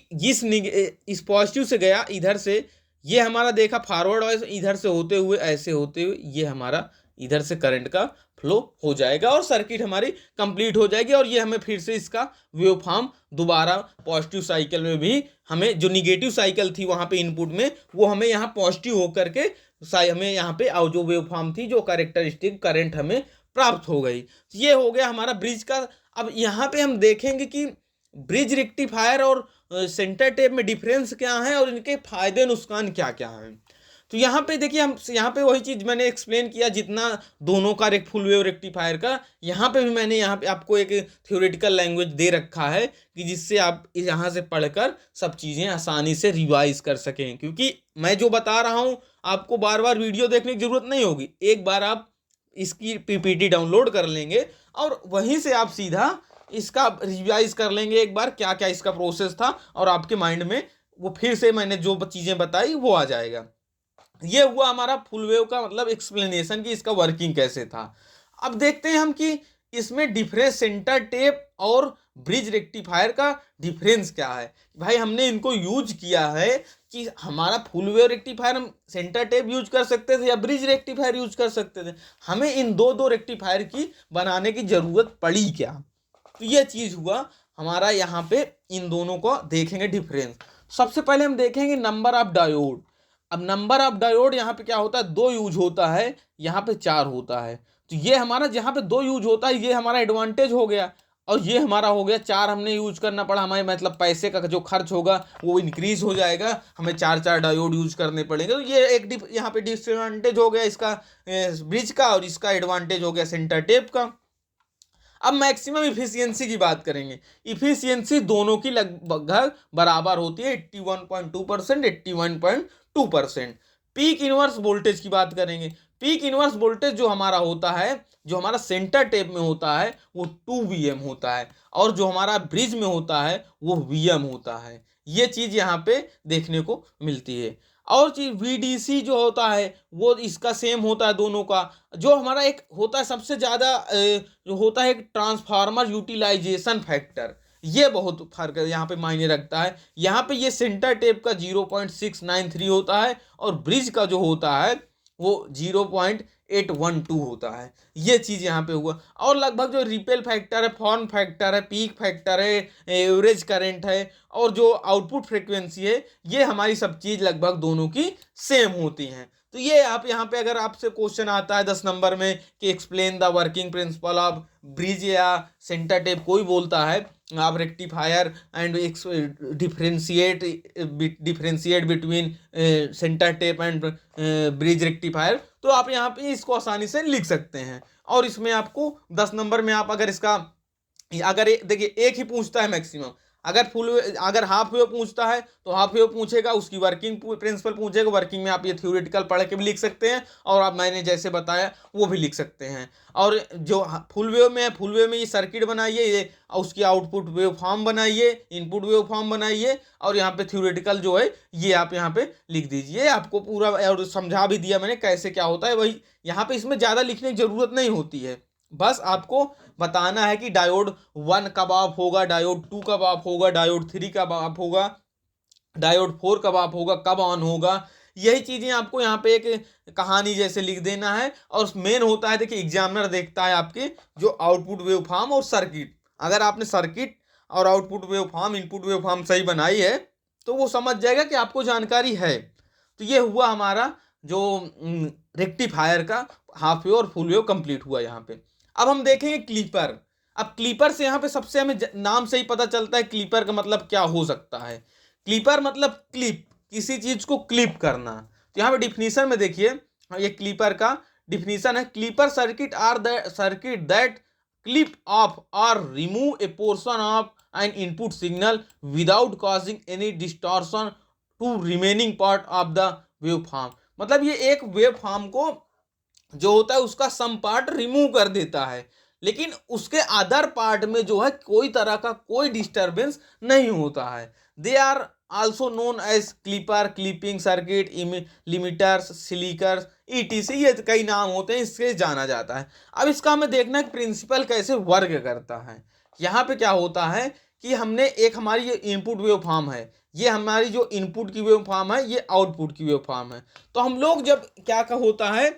इस पॉजिटिव से गया इधर से, ये हमारा देखा फॉरवर्ड वाइज, इधर से होते हुए ऐसे होते हुए ये हमारा इधर से करंट का फ्लो हो जाएगा और सर्किट हमारी कंप्लीट हो जाएगी। और ये हमें फिर से इसका वेव फॉर्म दोबारा पॉजिटिव साइकिल में भी, हमें जो निगेटिव साइकिल थी वहाँ पे इनपुट में, वो हमें यहाँ पॉजिटिव होकर के हमें यहाँ पे जो वेव फॉर्म थी, जो कैरेक्टरिस्टिक करंट हमें प्राप्त हो गई। ये हो गया हमारा ब्रिज का। अब यहाँ पे हम देखेंगे कि ब्रिज रेक्टिफायर और सेंटर टेप में डिफरेंस क्या है और इनके फायदे नुकसान क्या क्या हैं। तो यहाँ पे देखिए, हम यहाँ पे वही चीज़ मैंने एक्सप्लेन किया जितना दोनों का फुल वेव रेक्टिफायर का, यहाँ पे भी मैंने यहाँ पे आपको एक थ्योरेटिकल लैंग्वेज दे रखा है कि जिससे आप यहाँ से पढ़कर सब चीज़ें आसानी से रिवाइज कर सकें। क्योंकि मैं जो बता रहा हूँ आपको बार बार वीडियो देखने की ज़रूरत नहीं होगी, एक बार आप इसकी PPT डाउनलोड कर लेंगे और वहीं से आप सीधा इसका रिवाइज कर लेंगे एक बार, क्या क्या इसका प्रोसेस था, और आपके माइंड में वो फिर से मैंने जो चीज़ें बताई वो आ जाएगा। ये हुआ हमारा फुल वेव का मतलब एक्सप्लेनेशन कि इसका वर्किंग कैसे था। अब देखते हैं हम कि इसमें डिफरेंस सेंटर टेप और ब्रिज रेक्टिफायर का डिफरेंस क्या है। भाई हमने इनको यूज किया है कि हमारा फुल वेव रेक्टिफायर हम सेंटर टेप यूज कर सकते थे या ब्रिज रेक्टिफायर यूज कर सकते थे, हमें इन दो रेक्टिफायर की बनाने की जरूरत पड़ी क्या। तो ये चीज हुआ हमारा, यहाँ पे इन दोनों को देखेंगे डिफरेंस। सबसे पहले हम देखेंगे नंबर ऑफ डायोड। अब नंबर ऑफ डायोड यहाँ पे क्या होता है, 2 यूज होता है, यहाँ पे 4 होता है। तो ये हमारा जहाँ पे 2 यूज होता है ये हमारा एडवांटेज हो गया, और ये हमारा हो गया 4 हमने यूज करना पड़ा, हमारे मतलब पैसे का जो खर्च होगा वो इंक्रीज हो जाएगा, हमें 4 डायोड यूज करने पड़ेंगे। तो ये एक यहाँ पे डिसएडवांटेज हो गया इसका ब्रिज का, और इसका एडवांटेज हो गया सेंटर टेप का। अब मैक्सिमम इफिशियंसी की बात करेंगे। इफिशियंसी दोनों की लगभग बराबर होती है, 81.2%, 81.2%। पीक इनवर्स वोल्टेज की बात करेंगे। पीक इनवर्स वोल्टेज जो हमारा होता है, जो हमारा सेंटर टेप में होता है वो 2 VM होता है, और जो हमारा ब्रिज में होता है वो VM होता है। ये चीज़ यहाँ पे देखने को मिलती है। और चीज VDC जो होता है वो इसका सेम होता है दोनों का। जो हमारा एक होता है सबसे ज़्यादा जो होता है एक ट्रांसफार्मर यूटिलाइजेशन फैक्टर, ये बहुत फर्क है यहाँ पे मायने रखता है। यहाँ पे ये सेंटर टेप का 0.693 होता है और ब्रिज का जो होता है वो 0.812 होता है। ये चीज़ यहाँ पे हुआ। और लगभग जो रिपेल फैक्टर है, फॉर्म फैक्टर है, पीक फैक्टर है, एवरेज करंट है, और जो आउटपुट फ्रीक्वेंसी है, ये हमारी सब चीज़ लगभग दोनों की सेम होती हैं। तो ये आप यहाँ पे अगर आपसे क्वेश्चन आता है 10 नंबर में कि explain the working principle of bridge या सेंटर टेप, कोई बोलता है आप rectifier and differentiate between centre tap and bridge rectifier, तो आप यहाँ पे इसको आसानी से लिख सकते हैं। और इसमें आपको 10 नंबर में आप अगर इसका देखिए एक ही पूछता है मैक्सिमम, अगर हाफ वेव पूछता है तो हाफ वेव पूछेगा, उसकी वर्किंग प्रिंसिपल पूछेगा, वर्किंग में आप ये थ्योरेटिकल पढ़ के भी लिख सकते हैं और आप मैंने जैसे बताया वो भी लिख सकते हैं। और जो फुल वेव में है, फुल वेव में ये सर्किट बनाइए, ये उसकी आउटपुट वेव फॉर्म बनाइए, इनपुट वेव फॉर्म बनाइए, और यहाँ पे थ्योरेटिकल जो है ये आप यहाँ पे लिख दीजिए। आपको पूरा और समझा भी दिया मैंने कैसे क्या होता है, वही यहाँ पे इसमें ज़्यादा लिखने की ज़रूरत नहीं होती है। बस आपको बताना है कि डायोड 1 कब ऑफ होगा, डायोड 2 कब ऑफ होगा, डायोड 3 कब ऑफ होगा, डायोड 4 कब ऑफ होगा, कब ऑन होगा। यही चीज़ें आपको यहाँ पे एक कहानी जैसे लिख देना है। और मेन होता है, देखिए एग्जामिनर देखता है आपके जो आउटपुट वेव फॉर्म और सर्किट। अगर आपने सर्किट और output wave form, input wave form सही बनाई है तो वो समझ जाएगा कि आपको जानकारी है। तो ये हुआ हमारा जो रेक्टिफायर का हाफ वेव और फुल वेव कंप्लीट हुआ यहाँ पे। अब हम देखेंगे क्लीपर। अब क्लीपर से यहाँ पे सबसे हमें नाम से ही पता चलता है क्लीपर का मतलब क्या हो सकता है। क्लीपर मतलब क्लिप, किसी चीज को क्लिप करना। तो यहाँ पे डिफिनीशन में देखिए, ये क्लीपर का डिफिनीशन है, clipper circuit are the circuit that clip off or remove a portion of an input signal without causing any distortion to remaining part of the wave form. मतलब ये एक वेव फॉर्म को जो होता है उसका सम पार्ट रिमूव कर देता है, लेकिन उसके अदर पार्ट में जो है कोई तरह का कोई डिस्टरबेंस नहीं होता है। They are also known as clipper, clipping circuit, limiters, slicers, etc, ये कई नाम होते हैं, इससे जाना जाता है। अब इसका हमें देखना है प्रिंसिपल कैसे वर्क करता है। यहाँ पे क्या होता है कि हमने एक हमारी ये इनपुट वेव फॉर्म है, ये हमारी जो इनपुट की वेव फॉर्म है, ये आउटपुट की वेव फॉर्म है। तो हम लोग जब क्या होता है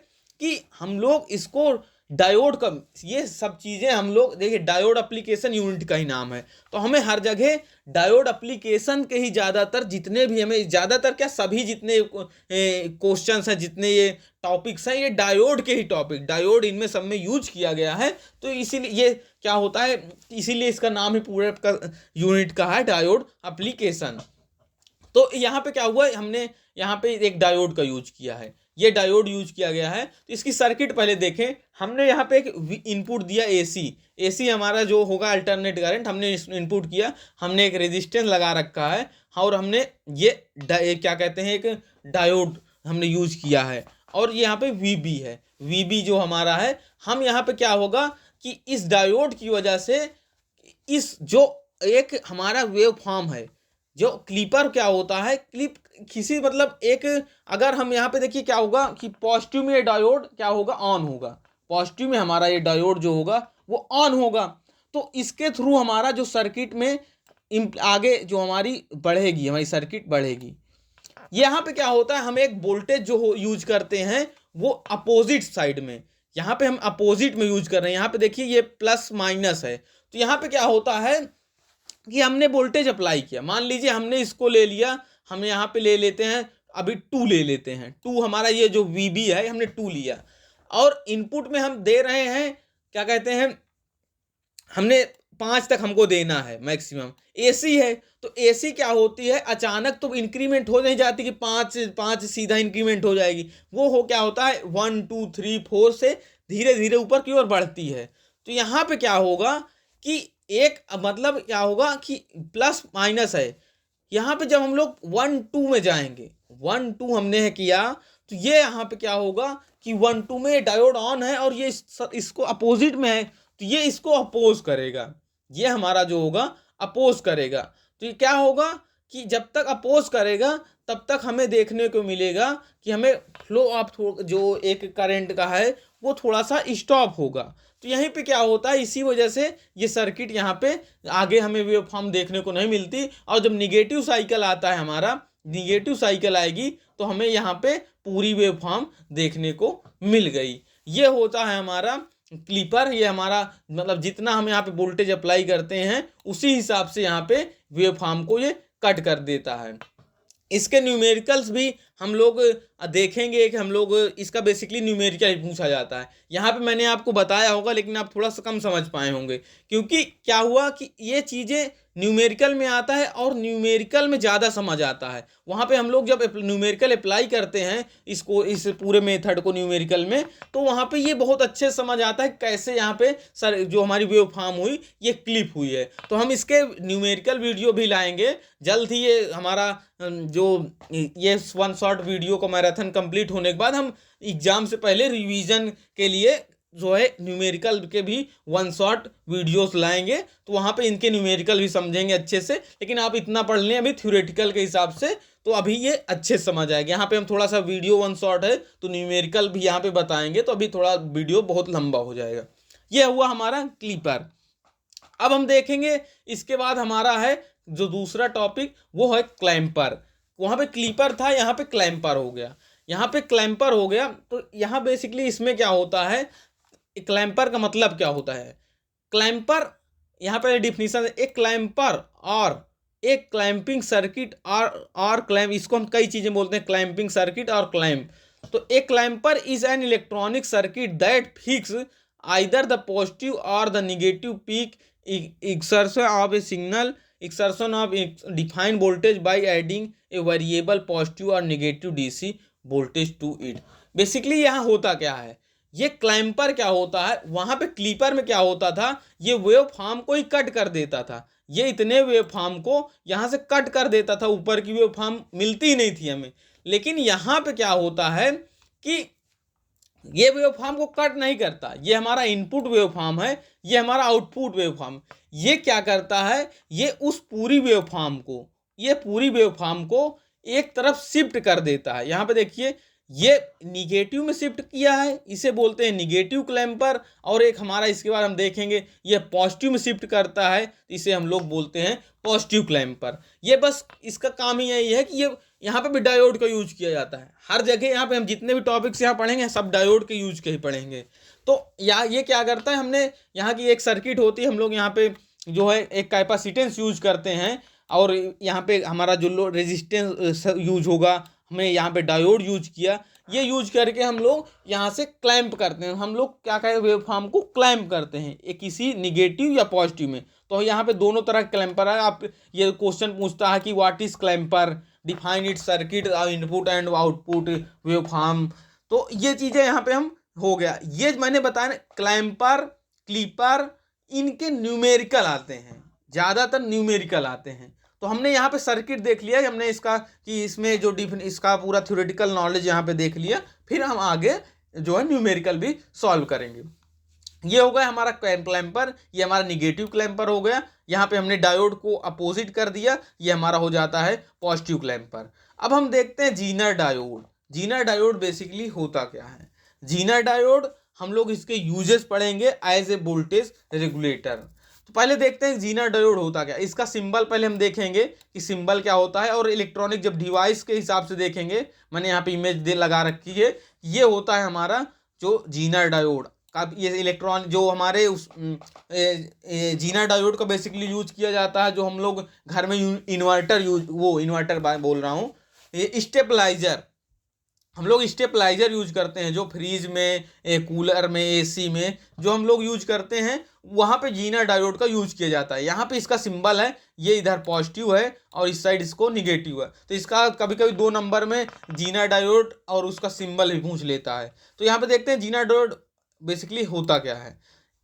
कि हम लोग इसको डायोड का, ये सब चीज़ें हम लोग देखिए डायोड एप्लीकेशन यूनिट का ही नाम है। तो हमें हर जगह डायोड एप्लीकेशन के ही ज़्यादातर जितने भी हमें ज़्यादातर क्या सभी जितने क्वेश्चंस हैं, जितने ये टॉपिक्स हैं, ये डायोड के ही टॉपिक, डायोड इनमें सब में यूज किया गया है। तो इसीलिए ये क्या होता है, इसीलिए इसका नाम ही पूरे का यूनिट का है डायोड एप्लीकेशन। तो यहाँ पे क्या हुआ, हमने यहाँ पे एक डायोड का यूज किया है, ये डायोड यूज किया गया है। तो इसकी सर्किट पहले देखें। हमने यहाँ पे एक इनपुट दिया एसी, एसी हमारा जो होगा अल्टरनेट करंट, हमने इनपुट किया, हमने एक रेजिस्टेंस लगा रखा है, और हमने ये क्या कहते हैं एक डायोड हमने यूज किया है, और यहाँ पे वीबी है, वीबी जो हमारा है। हम यहाँ पे क्या होगा कि इस डायोड की वजह से इस जो एक हमारा वेव फॉर्म है, जो क्लिपर क्या होता है, क्लिप किसी मतलब एक, अगर हम यहाँ पे देखिए क्या होगा कि पॉजिटिव में ये डायोड क्या होगा, ऑन होगा, पॉजिटिव में हमारा ये डायोड जो होगा वो ऑन होगा। तो इसके थ्रू हमारा जो सर्किट में आगे जो हमारी बढ़ेगी, हमारी सर्किट बढ़ेगी। यहाँ पे क्या होता है, हम एक वोल्टेज जो यूज करते हैं वो अपोजिट साइड में, यहाँ पे हम अपोजिट में यूज कर रहे हैं। यहाँ पे देखिए ये प्लस माइनस है, तो यहाँ पे क्या होता है कि हमने वोल्टेज अप्लाई किया। मान लीजिए हमने इसको ले लिया, हम यहाँ पे ले लेते हैं अभी 2 ले लेते हैं, 2 हमारा ये जो VB है हमने 2 लिया, और इनपुट में हम दे रहे हैं क्या कहते हैं, हमने 5 तक हमको देना है मैक्सिमम। AC है तो AC क्या होती है, अचानक तो इंक्रीमेंट हो नहीं जाती कि 5 सीधा इंक्रीमेंट हो जाएगी, वो हो क्या होता है 1 2 3 4 से धीरे धीरे ऊपर की ओर बढ़ती है। तो यहाँ पे क्या होगा कि एक मतलब क्या होगा कि प्लस माइनस है, यहाँ पे जब हम लोग 1 2 में जाएंगे, 1 2 हमने है किया, तो ये यहाँ पे क्या होगा कि 1 2 में डायोड ऑन है और ये इसको अपोजिट में है, तो ये इसको अपोज करेगा, ये हमारा जो होगा अपोज करेगा। तो ये क्या होगा कि जब तक अपोज करेगा तब तक हमें देखने को मिलेगा कि हमें फ्लो ऑफ जो एक करंट का है वो थोड़ा सा स्टॉप होगा। तो यहीं पे क्या होता है, इसी वजह से ये सर्किट यहाँ पे आगे हमें वेव फॉर्म देखने को नहीं मिलती। और जब निगेटिव साइकिल आता है, हमारा निगेटिव साइकिल आएगी तो हमें यहाँ पे पूरी वेव फॉर्म देखने को मिल गई। ये होता है हमारा क्लिपर, ये हमारा मतलब जितना हम यहाँ पे वोल्टेज अप्लाई करते हैं उसी हिसाब से यहाँ पे वेव फॉर्म को ये कट कर देता है। इसके न्यूमेरिकल्स भी हम लोग देखेंगे कि हम लोग इसका बेसिकली न्यूमेरिकल पूछा जाता है। यहाँ पे मैंने आपको बताया होगा लेकिन आप थोड़ा सा कम समझ पाए होंगे, क्योंकि क्या हुआ कि ये चीज़ें न्यूमेरिकल में आता है और न्यूमेरिकल में ज़्यादा समझ आता है। वहाँ पे हम लोग जब न्यूमेरिकल अप्लाई करते हैं इसको, इस पूरे मेथड को न्यूमेरिकल में, तो वहाँ पे ये बहुत अच्छे से समझ आता है कैसे यहाँ पे सर जो हमारी वेव फॉर्म हुई ये क्लिप हुई है। तो हम इसके न्यूमेरिकल वीडियो भी लाएंगे जल्द ही। ये हमारा जो ये वन शॉट वीडियो का मैराथन कंप्लीट होने के बाद हम एग्जाम से पहले रिवीजन के लिए जो है न्यूमेरिकल के भी वन शॉट वीडियोस लाएंगे, तो वहाँ पे इनके न्यूमेरिकल भी समझेंगे अच्छे से। लेकिन आप इतना पढ़ लें अभी थ्योरेटिकल के हिसाब से, तो अभी ये अच्छे से समझ आएगा। यहाँ पे हम थोड़ा सा वीडियो वन शॉट है तो न्यूमेरिकल भी यहाँ पे बताएंगे, तो अभी थोड़ा वीडियो बहुत लंबा हो जाएगा। ये हुआ हमारा क्लीपर। अब हम देखेंगे इसके बाद हमारा है जो दूसरा टॉपिक वो है क्लैंपर। वहाँ पे क्लीपर था, यहाँ पे क्लैंपर हो गया। यहाँ पे क्लैंपर हो गया तो यहाँ बेसिकली इसमें क्या होता है, क्लैंपर का मतलब क्या होता है। क्लैंपर यहाँ पे डिफिनीशन है, एक क्लैंपर और एक क्लैंपिंग सर्किट और क्लैंप, इसको हम कई चीजें बोलते हैं, क्लैंपिंग सर्किट और क्लैंप। तो एक clamper is an electronic circuit that fix either the positive or the negative peak exertion of a signal, exertion of defined voltage by adding a variable positive और negative DC voltage to it। Basically यहाँ होता क्या है, ये clamper क्या होता है, वहाँ पे क्लीपर में क्या होता था, ये वेव फॉर्म को ही कट कर देता था। ये इतने वेव फॉर्म को यहाँ से कट कर देता था, ऊपर की वेव फॉर्म मिलती ही नहीं थी हमें। लेकिन यहाँ पे क्या होता है कि ये वेव फॉर्म को कट नहीं करता, ये हमारा इनपुट वेव फॉर्म है, ये हमारा आउटपुट वेव फॉर्म। ये क्या करता है, ये उस पूरी वेव फॉर्म को, ये पूरी वेव फॉर्म को एक तरफ शिफ्ट कर देता है। यहाँ पे देखिए ये निगेटिव में शिफ्ट किया है, इसे बोलते हैं निगेटिव क्लैंपर। और एक हमारा इसके बाद हम देखेंगे ये पॉजिटिव में शिफ्ट करता है, इसे हम लोग बोलते हैं पॉजिटिव क्लैंपर। ये बस इसका काम ही यही है कि ये यहाँ पे भी डायोड का यूज किया जाता है हर जगह। यहाँ पे हम जितने भी टॉपिक्स यहाँ पढ़ेंगे सब डायोड के यूज के ही पढ़ेंगे। तो ये क्या करता है, हमने यहाँ की एक सर्किट होती है, हम लोग यहाँ पे जो है एक कैपेसिटेंस यूज करते हैं, और यहाँ पे हमारा जो रेजिस्टेंस यूज होगा, हमने यहाँ पे डायोड यूज किया। ये यूज करके हम लोग यहाँ से क्लैंप करते हैं। हम लोग क्या कहें, वेव फॉर्म को क्लैंप करते हैं एक किसी निगेटिव या पॉजिटिव में। तो यहाँ पे दोनों तरह क्लैंपर है। आप ये क्वेश्चन पूछता है कि what is clamper, define it circuit input and output wave form. तो ये चीज़ें यहाँ पे हम हो गया। ये मैंने बताया क्लैंपर क्लीपर इनके न्यूमेरिकल आते हैं, ज़्यादातर न्यूमेरिकल आते हैं। तो हमने यहाँ पे सर्किट देख लिया, हमने इसका कि इसमें जो इसका पूरा थ्योरेटिकल नॉलेज यहाँ पे देख लिया। फिर हम आगे जो है न्यूमेरिकल भी सॉल्व करेंगे। ये हो गया हमारा क्लैंपर, ये हमारा निगेटिव क्लैंपर हो गया। यहाँ पे हमने डायोड को अपोजिट कर दिया, ये हमारा हो जाता है पॉजिटिव क्लैंपर। अब हम देखते हैं Zener diode. Zener diode basically होता क्या है। जीनर डायोड हम लोग इसके यूजेस पढ़ेंगे एज ए वोल्टेज रेगुलेटर। तो पहले देखते हैं जीनर डायोड होता क्या। इसका सिंबल पहले हम देखेंगे कि सिंबल क्या होता है, और इलेक्ट्रॉनिक जब डिवाइस के हिसाब से देखेंगे, मैंने यहाँ पे इमेज लगा रखी है। ये होता है हमारा जो जीनर डायोड का, ये इलेक्ट्रॉन जो हमारे उस जीनर डायोड का बेसिकली यूज किया जाता है, जो हम लोग घर में इन्वर्टर इन्वर्टर बोल रहा हूँ, ये स्टेबलाइजर, हम लोग स्टेबलाइजर यूज करते हैं जो फ्रिज में, कूलर में, एसी में जो हम लोग यूज करते हैं, वहाँ पे जीनर डायोड का यूज किया जाता है। यहाँ पे इसका सिंबल है, ये इधर पॉजिटिव है और इस साइड इसको निगेटिव है। तो इसका कभी कभी 2 नंबर में जीनर डायोड और उसका सिंबल भी पूछ लेता है। तो यहाँ पे देखते हैं जीनर डायोड बेसिकली होता क्या है।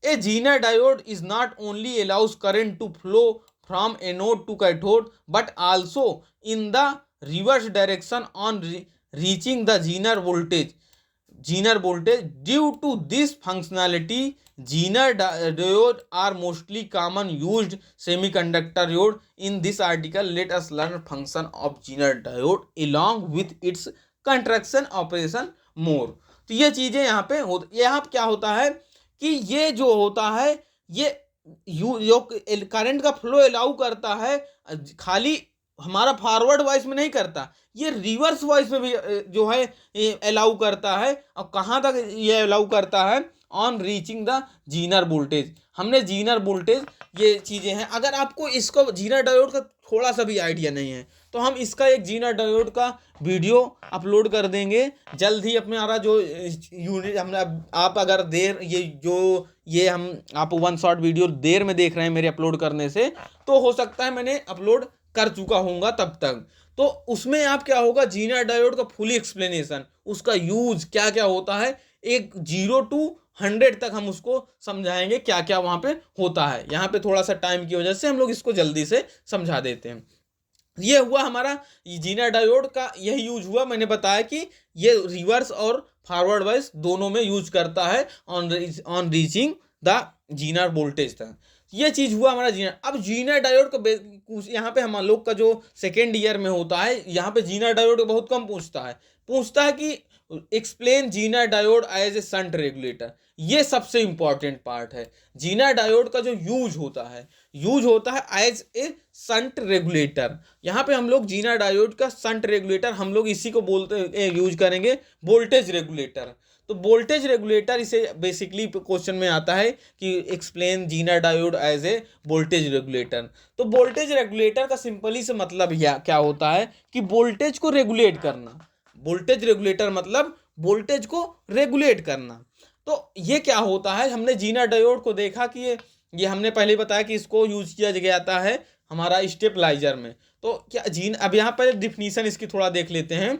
A zener diode is not only allows current to flow from anode to cathode but also in the reverse direction on reaching the zener voltage. Due to this functionality, zener diode are mostly common used semiconductor diode. In this article, let us learn function of zener diode along with its contraction operation more. तो ये चीजें यहाँ पे यहाँ क्या होता है कि ये जो होता है ये जो करंट का फ्लो अलाउ करता है, खाली हमारा फॉरवर्ड वॉइस में नहीं करता, ये रिवर्स वॉइस में भी जो है अलाउ करता है। और कहाँ तक ये अलाउ करता है, on reaching the Zener voltage. हमने जीनर वोल्टेज ये चीज़ें हैं। अगर आपको इसको जीनर डायोड का थोड़ा सा भी आइडिया नहीं है तो हम इसका एक जीना डायोड का वीडियो अपलोड कर देंगे जल्द ही। अपने हमारा जो यूनिट हम आप अगर देर ये हम आप वन शॉट वीडियो देर में देख रहे हैं मेरे अपलोड करने से, तो हो सकता है मैंने अपलोड कर चुका हूँगा तब तक। तो उसमें आप क्या होगा, जीना डायोड का फुली एक्सप्लेनेशन, उसका यूज क्या क्या होता है, एक 0 to 100 तक हम उसको समझाएंगे क्या क्या वहाँ पे होता है। यहाँ पे थोड़ा सा टाइम की वजह से हम लोग इसको जल्दी से समझा देते हैं। ये हुआ हमारा जीना डायोड का यही यूज हुआ। मैंने बताया कि ये रिवर्स और फॉरवर्ड वाइज दोनों में यूज करता है on reaching the zener voltage तक। ये चीज हुआ हमारा जीना। अब जीना डायोड का यहाँ पे हम लोग का जो सेकेंड ईयर में होता है, यहाँ पे जीना डायोड बहुत कम पूछता है कि explain zener diode as a shunt regulator. ये सबसे इंपॉर्टेंट पार्ट है। जीना डायोड का जो यूज होता है एज ए शंट रेगुलेटर। यहाँ पे हम लोग जीना डायोड का शंट रेगुलेटर हम लोग इसी को यूज करेंगे वोल्टेज रेगुलेटर। तो वोल्टेज रेगुलेटर इसे बेसिकली क्वेश्चन में आता है कि explain zener diode as a voltage regulator. तो वोल्टेज रेगुलेटर का सिंपली से मतलब क्या होता है कि वोल्टेज को रेगुलेट करना। वोल्टेज रेगुलेटर मतलब वोल्टेज को रेगुलेट करना। तो ये क्या होता है, हमने जीना डायोड को देखा कि ये हमने पहले बताया कि इसको यूज किया जाता है हमारा स्टेबलाइजर में। तो क्या अब यहाँ पर डिफिनीशन इसकी थोड़ा देख लेते हैं।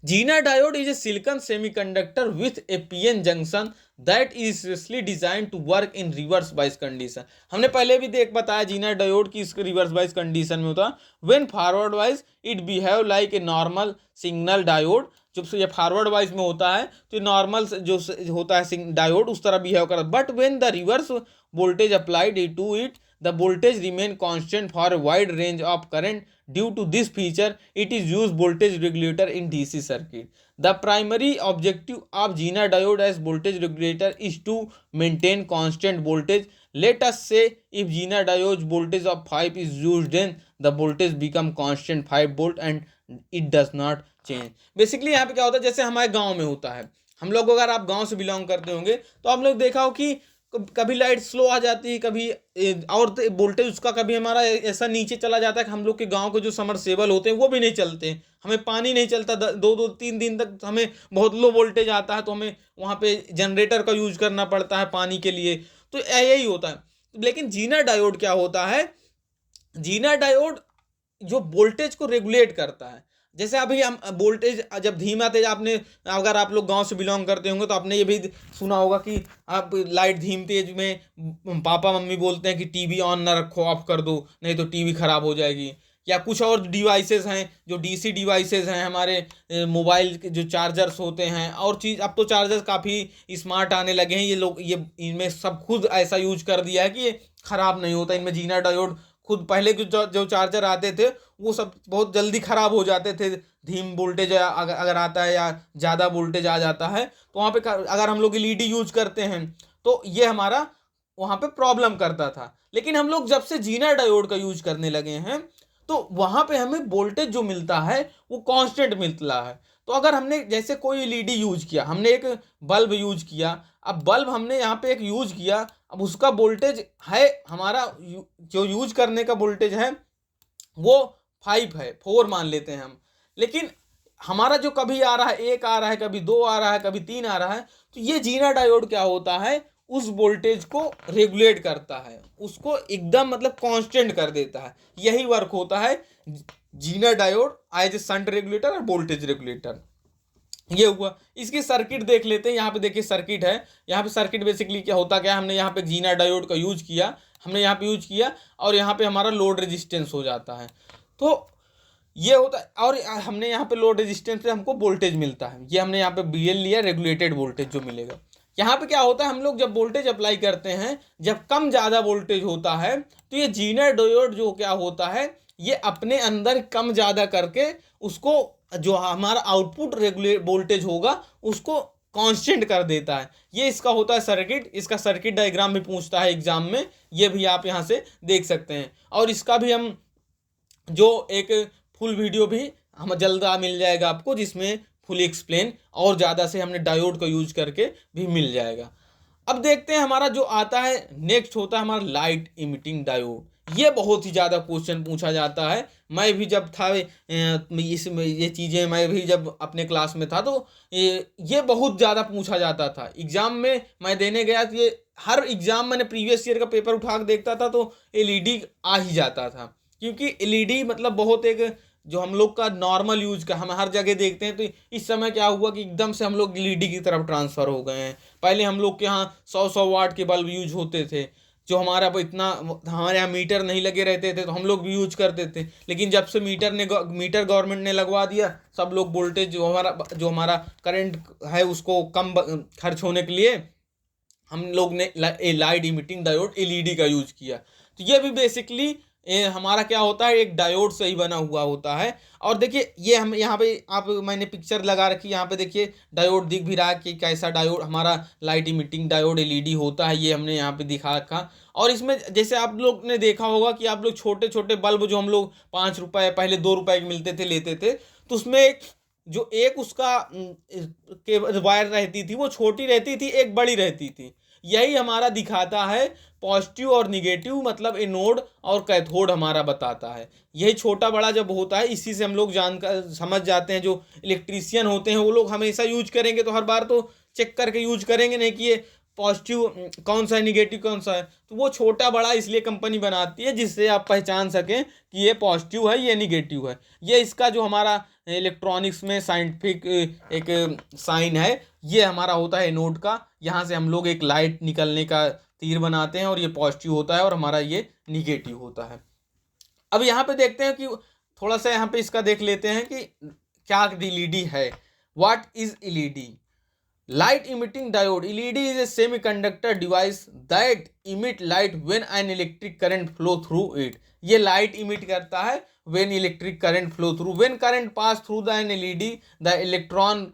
Zener diode is a silicon semiconductor with a PN junction that is specially design to work in reverse bias condition. हमने पहले भी बताया जीना डायोड की इसके रिवर्स बायस कंडीशन में होता है। When forward wise it behave like a normal signal diode. जब ये फॉरवर्ड वाइज में होता है तो नॉर्मल जो होता है डायोड उस तरह बिहेव करता है। But when the reverse voltage applied to it the voltage remain constant for a wide range of current. Due to this feature, it is used voltage regulator in DC circuit. The primary objective of Zener diode as voltage regulator is to maintain constant voltage. Let us say if Zener diode voltage of 5 is used, then the voltage become constant 5 volt and it does not change. Basically यहाँ पे क्या होता है, जैसे हमारे गांव में होता है, हम लोग अगर आप गांव से बिलोंग करते होंगे तो आप लोग देखा हो कि कभी लाइट स्लो आ जाती है, कभी और वोल्टेज उसका कभी हमारा ऐसा नीचे चला जाता है कि हम लोग के गांव के जो समरसेबल होते हैं वो भी नहीं चलते, हमें पानी नहीं चलता, 2-3 दिन तक हमें बहुत लो वोल्टेज आता है, तो हमें वहाँ पे जनरेटर का यूज करना पड़ता है पानी के लिए। तो यही होता है। लेकिन जीना डायोड क्या होता है, जीना डायोड जो वोल्टेज को रेगुलेट करता है। जैसे अभी हम वोल्टेज जब धीमा तेज, आपने अगर आप लोग गांव से बिलोंग करते होंगे तो आपने ये भी सुना होगा कि आप लाइट धीम तेज में पापा मम्मी बोलते हैं कि टीवी ऑन ना रखो, ऑफ कर दो, नहीं तो टीवी खराब हो जाएगी। या कुछ और डिवाइसेस हैं जो डीसी डिवाइसेस हैं, हमारे मोबाइल के जो चार्जर्स होते हैं और चीज़, अब तो चार्जर्स काफ़ी स्मार्ट आने लगे हैं। ये लोग ये इनमें सब खुद ऐसा यूज कर दिया है कि ये ख़राब नहीं होता। इनमें जीना डायोड खुद, पहले जो चार्जर आते थे वो सब बहुत जल्दी ख़राब हो जाते थे। धीम वोल्टेज अगर आता है या ज़्यादा वोल्टेज आ जाता है तो वहाँ पे अगर हम लोग एलईडी यूज करते हैं तो ये हमारा वहाँ पे प्रॉब्लम करता था। लेकिन हम लोग जब से जीना डायोड का यूज करने लगे हैं तो वहाँ पे हमें वोल्टेज जो मिलता है वो कांस्टेंट मिलता है। तो अगर हमने जैसे कोई एलईडी यूज किया, हमने एक बल्ब यूज किया, अब बल्ब हमने यहाँ पे एक यूज किया, अब उसका वोल्टेज है हमारा जो यूज करने का वोल्टेज है वो 5 है, 4 मान लेते हैं हम। लेकिन हमारा जो कभी आ रहा है 1 आ रहा है, कभी 2 आ रहा है, कभी 3 आ रहा है, तो ये जीना डायोड क्या होता है, उस वोल्टेज को रेगुलेट करता है, उसको एकदम मतलब कांस्टेंट कर देता है। यही वर्क होता है zener diode as a shunt regulator or voltage regulator. ये हुआ। इसकी सर्किट देख लेते हैं। यहाँ पे देखिए सर्किट है। यहाँ पे सर्किट बेसिकली क्या होता क्या है, हमने यहाँ पे जीना डायोड का यूज किया, और यहाँ पे हमारा लोड रेजिस्टेंस हो जाता है। तो ये होता है, और हमने यहाँ पे लोड रेजिस्टेंस से हमको वोल्टेज मिलता है। ये हमने यहाँ पे बीएल लिया, रेगुलेटेड वोल्टेज जो मिलेगा। यहाँ पे क्या होता है, हम लोग जब वोल्टेज अप्लाई करते हैं, जब कम ज़्यादा वोल्टेज होता है तो ये जीना डायोड जो क्या होता है, ये अपने अंदर कम ज़्यादा करके उसको जो हमारा आउटपुट रेगुलेट वोल्टेज होगा उसको कांस्टेंट कर देता है। ये इसका होता है सर्किट। इसका सर्किट डायग्राम भी पूछता है एग्जाम में, ये भी आप यहाँ से देख सकते हैं। और इसका भी हम जो एक फुल वीडियो भी हम जल्द मिल जाएगा आपको, जिसमें फुल एक्सप्लेन और ज़्यादा से हमने डायोड का यूज करके भी मिल जाएगा। अब देखते हैं हमारा जो आता है नेक्स्ट होता है हमारा लाइट इमिटिंग डायोड। ये बहुत ही ज़्यादा क्वेश्चन पूछा जाता है। मैं भी जब था इसमें ये चीज़ें मैं भी जब अपने क्लास में था तो ये बहुत ज़्यादा पूछा जाता था एग्ज़ाम में। मैं देने गया तो ये हर एग्ज़ाम मैंने प्रीवियस ईयर का पेपर उठा के देखता था तो एलईडी आ ही जाता था, क्योंकि एलईडी मतलब बहुत एक जो हम लोग का नॉर्मल यूज का हम हर जगह देखते हैं। तो इस समय क्या हुआ कि एकदम से हम लोग एलईडी की तरफ ट्रांसफ़र हो गए हैं। पहले हम लोग के यहाँ 100-100 वाट के बल्ब यूज होते थे, जो हमारा इतना हमारे यहाँ मीटर नहीं लगे रहते थे तो हम लोग भी यूज करते थे। लेकिन जब से मीटर गवर्नमेंट ने लगवा दिया, सब लोग वोल्टेज जो हमारा करंट है उसको कम खर्च होने के लिए हम लोग ने लाइट इमिटिंग डायोड एलईडी का यूज किया। तो ये भी बेसिकली हमारा क्या होता है, एक डायोड से ही बना हुआ होता है। और देखिए ये हम यहाँ पे आप मैंने पिक्चर लगा रखी, यहाँ पे देखिए डायोड दिख भी रहा है कि कैसा डायोड हमारा लाइट इमिटिंग डायोड एलईडी होता है, ये हमने यहाँ पे दिखा रखा। और इसमें जैसे आप लोग ने देखा होगा कि आप लोग छोटे छोटे बल्ब जो हम लोग 5 रुपये पहले 2 रुपये के मिलते थे लेते थे, तो उसमें एक उसका के वायर रहती थी वो छोटी रहती थी, एक बड़ी रहती थी। यही हमारा दिखाता है पॉजिटिव और निगेटिव, मतलब एनोड और कैथोड हमारा बताता है। यही छोटा बड़ा जब होता है इसी से हम लोग जानकर समझ जाते हैं। जो इलेक्ट्रीशियन होते हैं वो लोग हमेशा यूज करेंगे तो हर बार तो चेक करके यूज करेंगे नहीं कि ये पॉजिटिव कौन सा है निगेटिव कौन सा है। तो वो छोटा बड़ा इसलिए कंपनी बनाती है जिससे आप पहचान सकें कि ये पॉजिटिव है ये निगेटिव है। ये इसका जो हमारा इलेक्ट्रॉनिक्स में साइंटिफिक एक साइन है, ये हमारा होता है एनोड का। यहाँ से हम लोग एक लाइट निकलने का तीर बनाते हैं और ये पॉजिटिव होता है और हमारा ये निगेटिव होता है। अब यहाँ पे देखते हैं कि थोड़ा सा यहाँ पे इसका देख लेते हैं कि क्या एलईडी है। What is LED? Light emitting diode. LED is a semiconductor device that emit light when an electric current flow through it. ये light emit करता है when electric current flow through. When current pass through an LED, the electron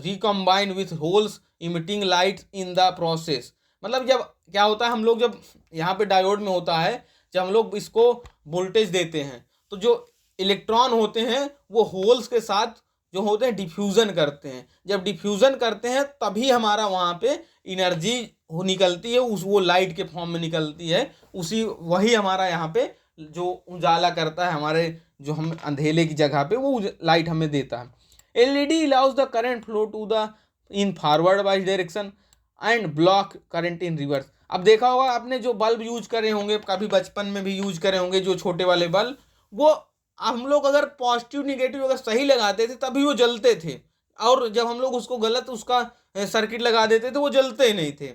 recombine with holes emitting light in the process. मतलब जब क्या होता है, हम लोग जब यहाँ पे डायोड में होता है, जब हम लोग इसको वोल्टेज देते हैं तो जो इलेक्ट्रॉन होते हैं वो होल्स के साथ जो होते हैं डिफ्यूज़न करते हैं। जब डिफ्यूज़न करते हैं तभी हमारा वहाँ पे एनर्जी निकलती है, उस वो लाइट के फॉर्म में निकलती है। वही हमारा यहाँ पे जो उजाला करता है हमारे जो हम अंधेले की जगह पे वो लाइट हमें देता है। LED allows the current flow to the in forward wise direction and block current in reverse. अब देखा होगा आपने जो बल्ब यूज करे होंगे, कभी बचपन में भी यूज करे होंगे, जो छोटे वाले बल्ब, वो हम लोग अगर पॉजिटिव निगेटिव अगर सही लगाते थे तभी वो जलते थे, और जब हम लोग उसको गलत उसका सर्किट लगा देते थे वो जलते नहीं थे।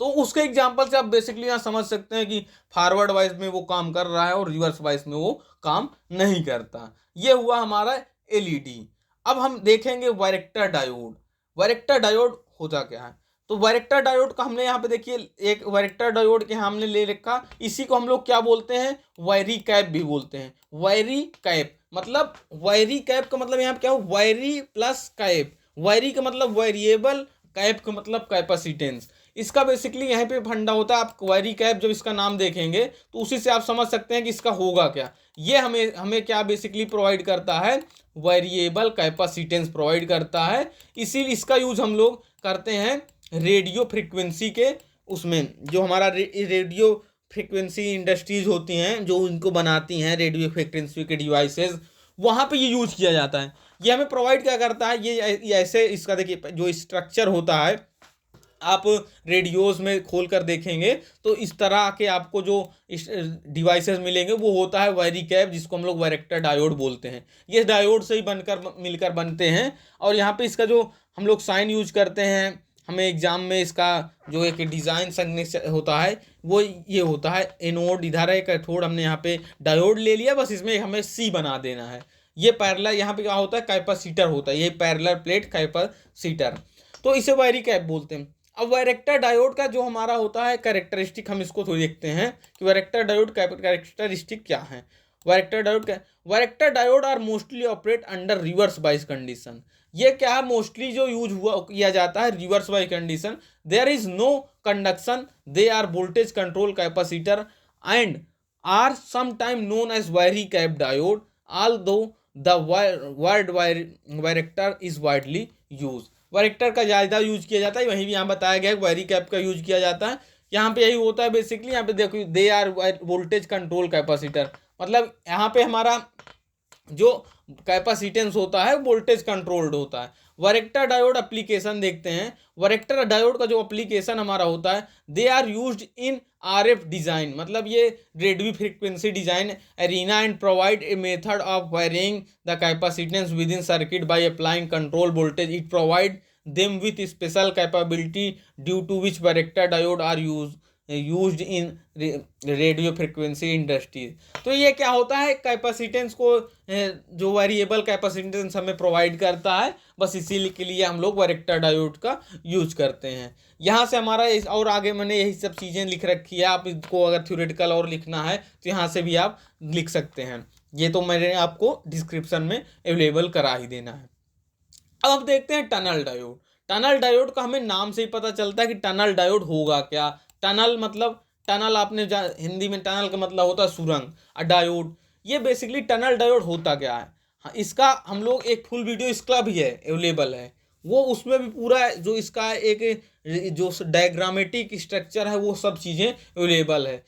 तो उसके एग्जांपल से आप बेसिकली यहाँ समझ सकते हैं कि फॉरवर्ड वाइज में वो काम कर रहा है और रिवर्स वाइज में वो काम नहीं करता। ये हुआ हमारा एलईडी। अब हम देखेंगे वायरेक्टर डायोड। वायरेक्टर डायोड होता क्या है? तो वायरेक्टर डायोड का हमने यहाँ पे देखिए एक वायरेक्टर डायोड के हमने ले रखा, इसी को हम लोग क्या बोलते हैं, वायरी कैप भी बोलते हैं। वायरी कैप मतलब वायरी कैप का मतलब यहाँ पे क्या हो, वायरी प्लस कैप। वायरी का मतलब वेरिएबल, कैप का मतलब कैपेसिटेंस। इसका बेसिकली यहाँ पे फंडा होता है। आप वायरी कैप जब इसका नाम देखेंगे तो उसी से आप समझ सकते हैं कि इसका होगा क्या। ये हमें क्या बेसिकली प्रोवाइड करता है, वेरिएबल कैपेसिटेंस प्रोवाइड करता है। इसीलिए इसका यूज हम लोग करते हैं रेडियो फ्रिक्वेंसी के उसमें, जो हमारा रेडियो फ्रिक्वेंसी इंडस्ट्रीज होती हैं जो इनको बनाती हैं रेडियो फ्रिक्वेंसी के डिवाइसेस, वहाँ पे ये यूज किया जाता है। ये हमें प्रोवाइड क्या करता है, ये ऐसे इसका देखिए जो स्ट्रक्चर होता है, आप रेडियोस में खोल कर देखेंगे तो इस तरह के आपको जो डिवाइसेस मिलेंगे वो होता है वायरी कैप, जिसको हम लोग वायरेक्टर डायोड बोलते हैं। ये डायोड से ही मिलकर बनते हैं। और यहाँ पे इसका जो हम लोग साइन यूज करते हैं, हमें एग्जाम में इसका जो एक डिज़ाइन सिग्नेचर होता है वो ये होता है, एनोड इधर है, कैथोड हमने यहाँ पे डायोड ले लिया, बस इसमें हमें सी बना देना है। ये पैरेलल यहाँ पे क्या होता है, कैपेसिटर होता है, ये पैरेलल प्लेट कैपेसिटर, तो इसे वायरी कैप बोलते हैं। अब वायरेक्टर डायोड का जो हमारा होता है कैरेक्टरिस्टिक, हम इसको थोड़ी देखते हैं कि वायरेक्टर डायोड कैरेक्टरिस्टिक क्या है। Varactor diode are mostly operate under reverse bias condition. ये क्या है, मोस्टली जो यूज किया जाता है reverse bias condition. There is no conduction, they are voltage control capacitor and are sometime known as varicap diode, although the word varactor is widely use. Varactor का ज़्यादा use किया जाता है, वहीं भी यहाँ बताया गया है वायरी कैप का यूज किया जाता है। यहाँ पे यही होता है बेसिकली। यहाँ पे देखो they are voltage control capacitor, मतलब यहाँ पे हमारा जो कैपेसिटेंस होता है वोल्टेज कंट्रोल्ड होता है। वरेक्टर डायोड एप्लीकेशन देखते हैं। वरेक्टर डायोड का जो एप्लीकेशन हमारा होता है, they are used in RF design, मतलब ये radio frequency design arena and provide a method of varying the capacitance within circuit by applying control voltage. It provide them with special capability due to which varactor diode are used in radio frequency industries. तो ये क्या होता है, capacitance को जो variable capacitance हमें provide करता है, बस इसी के लिए हम लोग वरेक्टर डायोड का यूज करते हैं। यहाँ से हमारा और आगे मैंने यही सब चीज़ें लिख रखी है, आप इसको अगर थ्योरेटिकल और लिखना है तो यहाँ से भी आप लिख सकते हैं। ये तो मैंने आपको डिस्क्रिप्शन में अवेलेबल करा ही देना है। अब देखते हैं टनल डायोड। टनल डायोड का हमें नाम से ही पता चलता है कि टनल डायोड होगा क्या। टनल मतलब टनल, आपने हिंदी में टनल का मतलब होता है सुरंग, और डायोड, ये बेसिकली टनल डायोड होता क्या है। हाँ, इसका हम लोग एक फुल वीडियो इसका भी है अवेलेबल है, वो उसमें भी पूरा जो इसका एक जो डायग्रामेटिक स्ट्रक्चर है वो सब चीज़ें अवेलेबल है।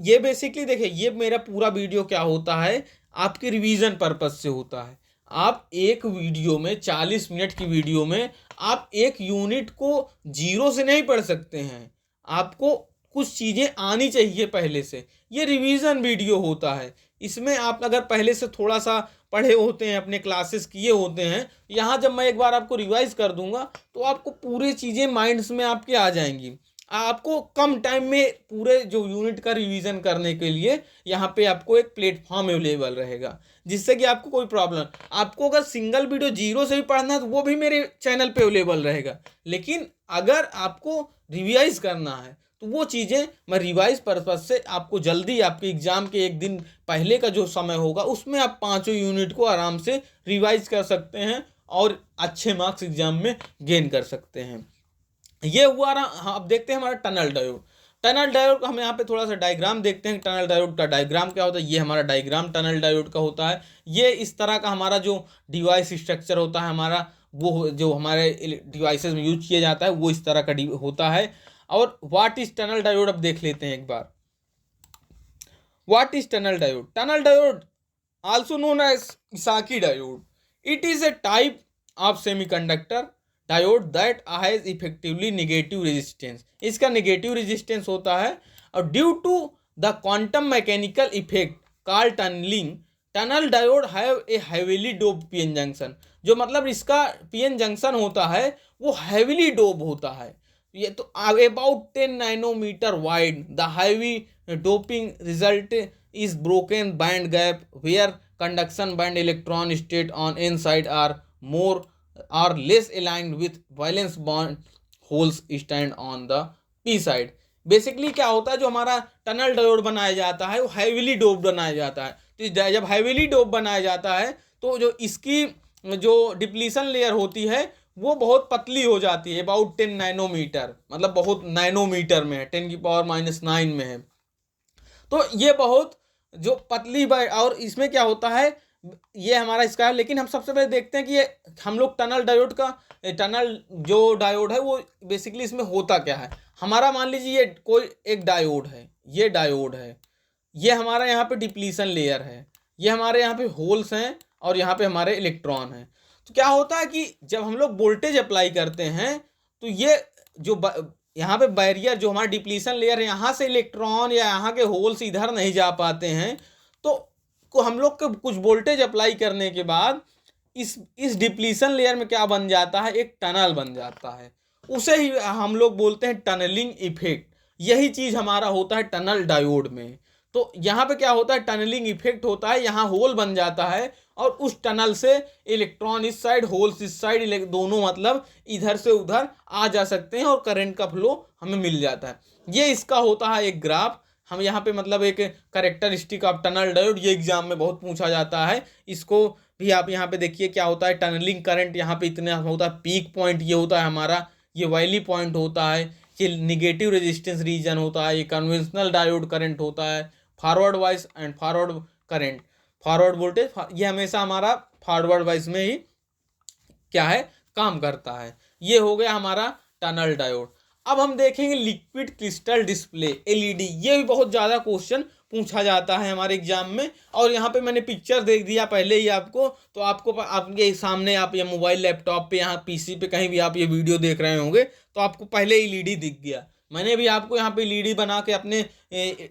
ये बेसिकली देखिए, ये मेरा पूरा वीडियो क्या होता है, आपके रिवीजन पर्पज से होता है। आप एक वीडियो में 40 मिनट की वीडियो में आप एक यूनिट को जीरो से नहीं पढ़ सकते हैं, आपको कुछ चीज़ें आनी चाहिए पहले से। ये रिवीजन वीडियो होता है। इसमें आप अगर पहले से थोड़ा सा पढ़े होते हैं, अपने क्लासेस किए होते हैं, यहाँ जब मैं एक बार आपको रिवाइज कर दूंगा तो आपको पूरी चीज़ें माइंड्स में आपके आ जाएंगी। आपको कम टाइम में पूरे जो यूनिट का रिवीजन करने के लिए यहाँ पे आपको एक प्लेटफॉर्म अवेलेबल रहेगा, जिससे कि आपको कोई प्रॉब्लम, आपको अगर सिंगल वीडियो जीरो से भी पढ़ना है तो वो भी मेरे चैनल पे अवेलेबल रहेगा। लेकिन अगर आपको रिवाइज करना है तो वो चीज़ें मैं रिवाइज पर्पज से आपको जल्दी, आपके एग्जाम के एक दिन पहले का जो समय होगा उसमें आप पाँचों यूनिट को आराम से रिवाइज कर सकते हैं और अच्छे मार्क्स एग्जाम में गेन कर सकते हैं। ये हुआ ना। हाँ, अब देखते हैं हमारा टनल डायोड। टनल डायोड का हम यहाँ पे थोड़ा सा डायग्राम देखते हैं। टनल डायोड का डायग्राम क्या होता है, ये हमारा डायग्राम टनल डायोड का होता है। ये इस तरह का हमारा जो डिवाइस स्ट्रक्चर होता है हमारा, वो जो हमारे डिवाइसेस में यूज किया जाता है वो इस तरह का होता है। और व्हाट इज टनल डायोड, अब देख लेते हैं एक बार। What is tunnel diode? Tunnel diode also known as Esaki diode, it is a type of semiconductor diode that has effectively negative resistance. इसका नेगेटिव रेजिस्टेंस होता है, और due to the quantum mechanical effect called tunneling, tunnel diode have a heavily doped PN junction. जो मतलब इसका PN junction होता है वो हैवीली डोप होता है। ये तो about 10 nanometer wide. The heavy doping result is broken band gap where conduction band electron state on N side are more or less aligned with valence bond holes stand on the p side। Basically क्या होता है, जो हमारा tunnel diode बनाया जाता है वो heavily dope बनाया जाता है। तो जब हैवीली डोप बनाया जाता है तो जो इसकी जो डिप्लीशन लेयर होती है वो बहुत पतली हो जाती है, अबाउट 10 नैनोमीटर, मतलब बहुत नैनोमीटर में है, 10⁻⁹ में है। तो ये बहुत जो पतली और इसमें क्या होता है, ये हमारा इसका है। लेकिन हम सबसे पहले देखते हैं कि ये हम लोग टनल डायोड का, टनल जो डायोड है वो बेसिकली इसमें होता क्या है। हमारा मान लीजिए ये कोई एक डायोड है, ये डायोड है, ये हमारा यहाँ पे डिप्लीशन लेयर है, ये हमारे यहाँ पे होल्स हैं और यहाँ पे हमारे इलेक्ट्रॉन हैं। तो क्या होता है कि जब हम लोग वोल्टेज अप्लाई करते हैं तो ये जो यहाँ पे बैरियर, जो हमारा डिप्लीशन लेयर है, यहाँ से इलेक्ट्रॉन या यहाँ के होल्स इधर नहीं जा पाते हैं। तो हम लोग को कुछ वोल्टेज अप्लाई करने के बाद इस डिप्लीशन लेयर में क्या बन जाता है, एक टनल बन जाता है। उसे ही हम लोग बोलते हैं टनलिंग इफेक्ट। यही चीज़ हमारा होता है टनल डायोड में। तो यहाँ पे क्या होता है, टनलिंग इफेक्ट होता है, यहाँ होल बन जाता है और उस टनल से इलेक्ट्रॉन इस साइड, होल्स इस साइड, दोनों मतलब इधर से उधर आ जा सकते हैं और करंट का फ्लो हमें मिल जाता है। ये इसका होता है एक ग्राफ। हम यहाँ पे मतलब एक कैरेक्टरिस्टिक ऑफ टनल डायोड, ये एग्जाम में बहुत पूछा जाता है। इसको भी आप यहाँ पे देखिए क्या होता है, टनलिंग करंट यहाँ पे इतना होता है, पीक पॉइंट ये होता है हमारा, ये वैली पॉइंट होता है, ये निगेटिव रेजिस्टेंस रीजन होता है, ये कन्वेंशनल डायोड करंट होता है, forward wise and forward current, forward voltage, ये हमेशा हमारा फॉरवर्ड वाइज में ही क्या है, काम करता है। ये हो गया हमारा टनल डायोड। अब हम देखेंगे लिक्विड क्रिस्टल डिस्प्ले एलईडी। ये भी बहुत ज़्यादा क्वेश्चन पूछा जाता है हमारे एग्जाम में। और यहाँ पे मैंने पिक्चर देख दिया पहले ही आपको, तो आपको आपके सामने आप ये मोबाइल लैपटॉप पे यहाँ पीसी पे कहीं भी आप ये वीडियो देख रहे होंगे तो आपको पहले एलईडी दिख गया। मैंने भी आपको यहाँ पे एलईडी बना के अपने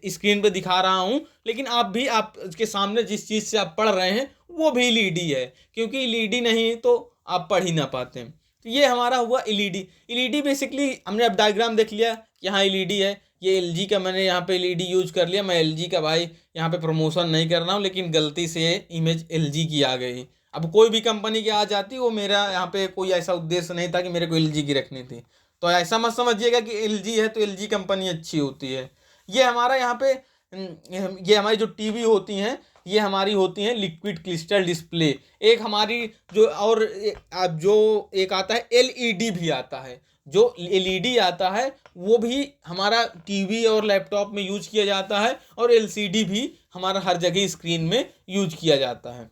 स्क्रीन पे दिखा रहा हूँ, लेकिन आप भी आपके सामने जिस चीज़ से आप पढ़ रहे हैं वो भी एलईडी है, क्योंकि एलईडी नहीं तो आप पढ़ ही ना पाते। तो ये हमारा हुआ एलईडी। एलईडी बेसिकली हमने अब डायग्राम देख लिया कि यहाँ एलईडी है। ये एलजी का मैंने यहाँ पे एलईडी यूज कर लिया। मैं एलजी का भाई यहाँ पे प्रमोशन नहीं कर रहा हूँ, लेकिन गलती से इमेज एलजी की आ गई। अब कोई भी कंपनी की आ जाती, वो मेरा यहाँ पे कोई ऐसा उद्देश्य नहीं था कि मेरे को एलजी की रखनी थी। तो ऐसा मत समझिएगा कि एलजी है तो एलजी कंपनी अच्छी होती है। ये हमारा यहाँ पे ये हमारी जो टीवी होती हैं ये हमारी होती हैं लिक्विड क्रिस्टल डिस्प्ले। एक हमारी जो और अब जो एक आता है एलईडी भी आता है। जो एलईडी आता है वो भी हमारा टीवी और लैपटॉप में यूज किया जाता है, और एलसीडी भी हमारा हर जगह स्क्रीन में यूज किया जाता है।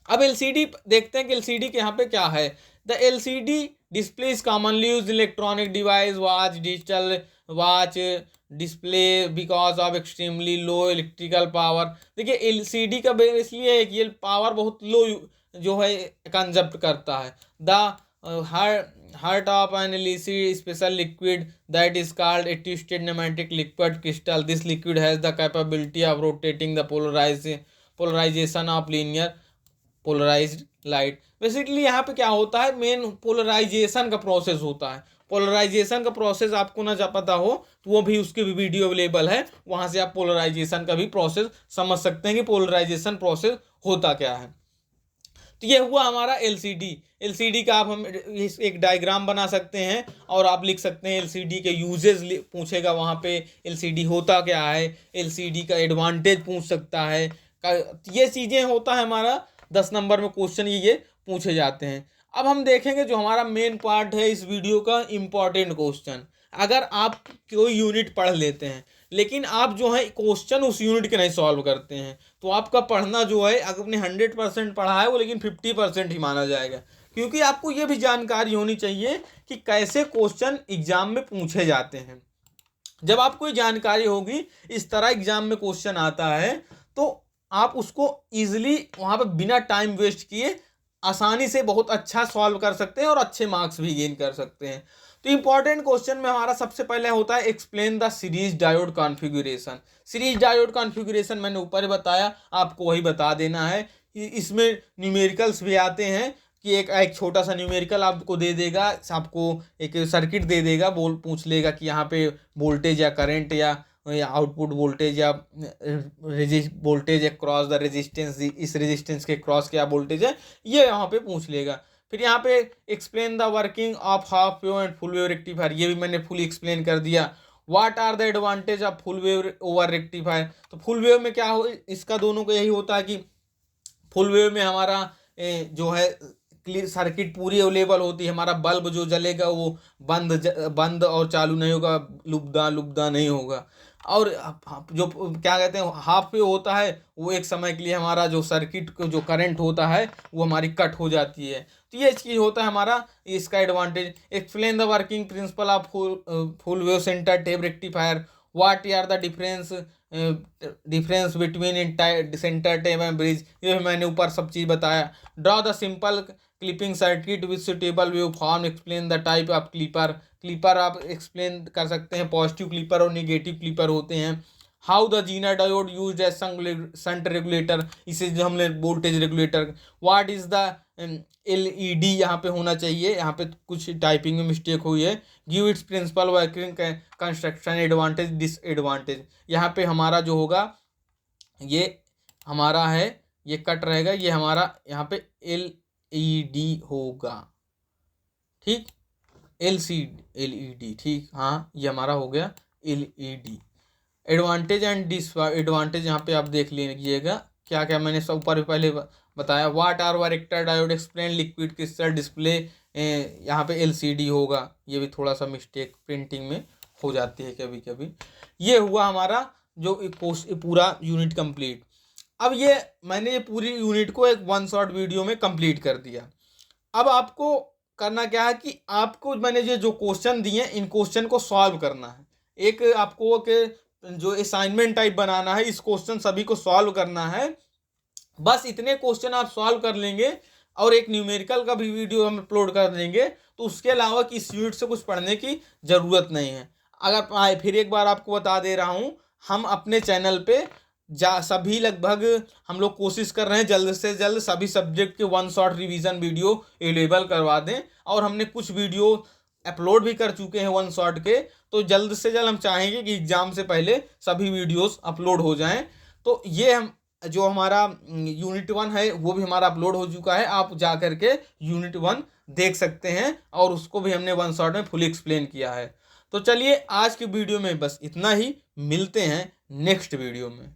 अब एलसीडी देखते हैं कि एलसीडी के यहाँ पे क्या है। The LCD display is commonly use electronic device, watch, digital watch display because of extremely low electrical power. देखिए एलसीडी का इसलिए है कि ये पावर बहुत लो जो है कंजप्ट करता है। The heart of an LCD special liquid that is called a twisted pneumatic liquid crystal. This liquid has the capability of rotating the polarization of linear polarized light. Basically यहाँ पे क्या होता है, मेन पोलराइजेशन का process होता है। Polarisation का process आपको ना जा पता हो तो वो भी उसके भी वीडियो अवेलेबल है, वहाँ से आप पोलराइजेशन का भी प्रोसेस समझ सकते हैं कि पोलराइजेशन प्रोसेस होता क्या है। तो ये हुआ हमारा एलसीडी। एलसीडी का आप हम एक डायग्राम बना सकते हैं और आप लिख सकते हैं एलसीडी के यूजेस पूछेगा वहाँ पे, एलसीडी होता क्या है, एलसीडी का एडवांटेज पूछ सकता है। ये चीज़ें होता है हमारा 10 नंबर में क्वेश्चन ये पूछे जाते हैं। अब हम देखेंगे जो हमारा मेन पार्ट है इस वीडियो का, इम्पॉर्टेंट क्वेश्चन। अगर आप कोई यूनिट पढ़ लेते हैं लेकिन आप जो है क्वेश्चन उस यूनिट के नहीं सॉल्व करते हैं तो आपका पढ़ना जो है अगर आपने 100% पढ़ा है वो लेकिन 50% ही माना जाएगा, क्योंकि आपको ये भी जानकारी होनी चाहिए कि कैसे क्वेश्चन एग्जाम में पूछे जाते हैं। जब आपको जानकारी होगी इस तरह एग्जाम में क्वेश्चन आता है तो आप उसको ईजिली वहाँ पर बिना टाइम वेस्ट किए आसानी से बहुत अच्छा सॉल्व कर सकते हैं और अच्छे मार्क्स भी गेन कर सकते हैं। तो इंपॉर्टेंट क्वेश्चन में हमारा सबसे पहले होता है explain the series diode configuration. Series diode configuration मैंने ऊपर बताया, आपको वही बता देना है। इसमें न्यूमेरिकल्स भी आते हैं कि एक छोटा सा न्यूमेरिकल आपको दे देगा, आपको एक सर्किट दे देगा, पूछ लेगा कि यहाँ पे वोल्टेज या करंट या आउटपुट वोल्टेज या वोल्टेज क्रॉस द रेजिस्टेंस, इस रेजिस्टेंस के क्रॉस क्या वोल्टेज है, ये यहाँ पे पूछ लेगा। फिर यहाँ पे explain the working of half wave and full wave rectifier, ये भी मैंने फुल एक्सप्लेन कर दिया। What are the advantage of full wave over rectifier, तो फुल वेव में क्या हो, इसका दोनों को यही होता है कि फुल वेव में हमारा जो है सर्किट पूरी अवेलेबल होती है, हमारा बल्ब जो जलेगा वो बंद और चालू नहीं होगा, लुब्दा नहीं होगा। और जो क्या कहते हैं हाफ वेव होता है वो एक समय के लिए हमारा जो सर्किट को जो करंट होता है वो हमारी कट हो जाती है। तो ये चीज़ होता है हमारा इसका advantage. Explain the working principle of full wave centre tap rectifier, what are the difference between centre tap and bridge, ये मैंने ऊपर सब चीज़ बताया। Draw the simple clipping circuit with suitable wave form, explain the type of clipper आप explain कर सकते हैं, पॉजिटिव क्लीपर और नेगेटिव क्लीपर होते हैं। How the zener diode used as shunt regulator, इसे जो हमने voltage regulator. What is the LED यहाँ पे होना चाहिए, यहाँ पे कुछ टाइपिंग में मिस्टेक हुई है। Give its principle working construction advantage disadvantage, यहाँ पे हमारा जो होगा ये हमारा है, ये कट रहेगा, ये हमारा यहाँ पे एलईडी होगा, ठीक, एलईडी, ठीक, हाँ ये हमारा हो गया एलईडी। एडवांटेज एंड डिसएडवांटेज यहाँ पे आप देख लीजिएगा क्या क्या मैंने सब ऊपर पहले बताया। What are varactor diode, explain liquid crystal display, यहाँ पे एलसीडी होगा, ये भी थोड़ा सा मिस्टेक प्रिंटिंग में हो जाती है कभी कभी। ये हुआ हमारा जो पूरा यूनिट कंप्लीट। अब ये मैंने ये पूरी यूनिट को एक 1 शॉट वीडियो में कंप्लीट कर दिया। अब आपको करना क्या है कि आपको मैंने जो क्वेश्चन दिए हैं इन क्वेश्चन को सॉल्व करना है। एक आपको के जो असाइनमेंट टाइप बनाना है, इस क्वेश्चन सभी को सॉल्व करना है। बस इतने क्वेश्चन आप सॉल्व कर लेंगे और एक न्यूमेरिकल का भी वीडियो हम अपलोड कर देंगे, तो उसके अलावा कि इस यूनिट से कुछ पढ़ने की ज़रूरत नहीं है। अगर फिर एक बार आपको बता दे रहा हूँ, हम अपने चैनल पे सभी लगभग हम लोग कोशिश कर रहे हैं जल्द से जल्द सभी सब्जेक्ट के one shot revision video available करवा दें, और हमने कुछ वीडियो अपलोड भी कर चुके हैं वन शॉट के। तो जल्द से जल्द हम चाहेंगे कि एग्ज़ाम से पहले सभी वीडियोस अपलोड हो जाएं। तो ये हम जो हमारा यूनिट 1 है वो भी हमारा अपलोड हो चुका है, आप जा करके यूनिट 1 देख सकते हैं, और उसको भी हमने वन शॉट में फुल एक्सप्लेन किया है। तो चलिए आज की वीडियो में बस इतना ही, मिलते हैं नेक्स्ट वीडियो में।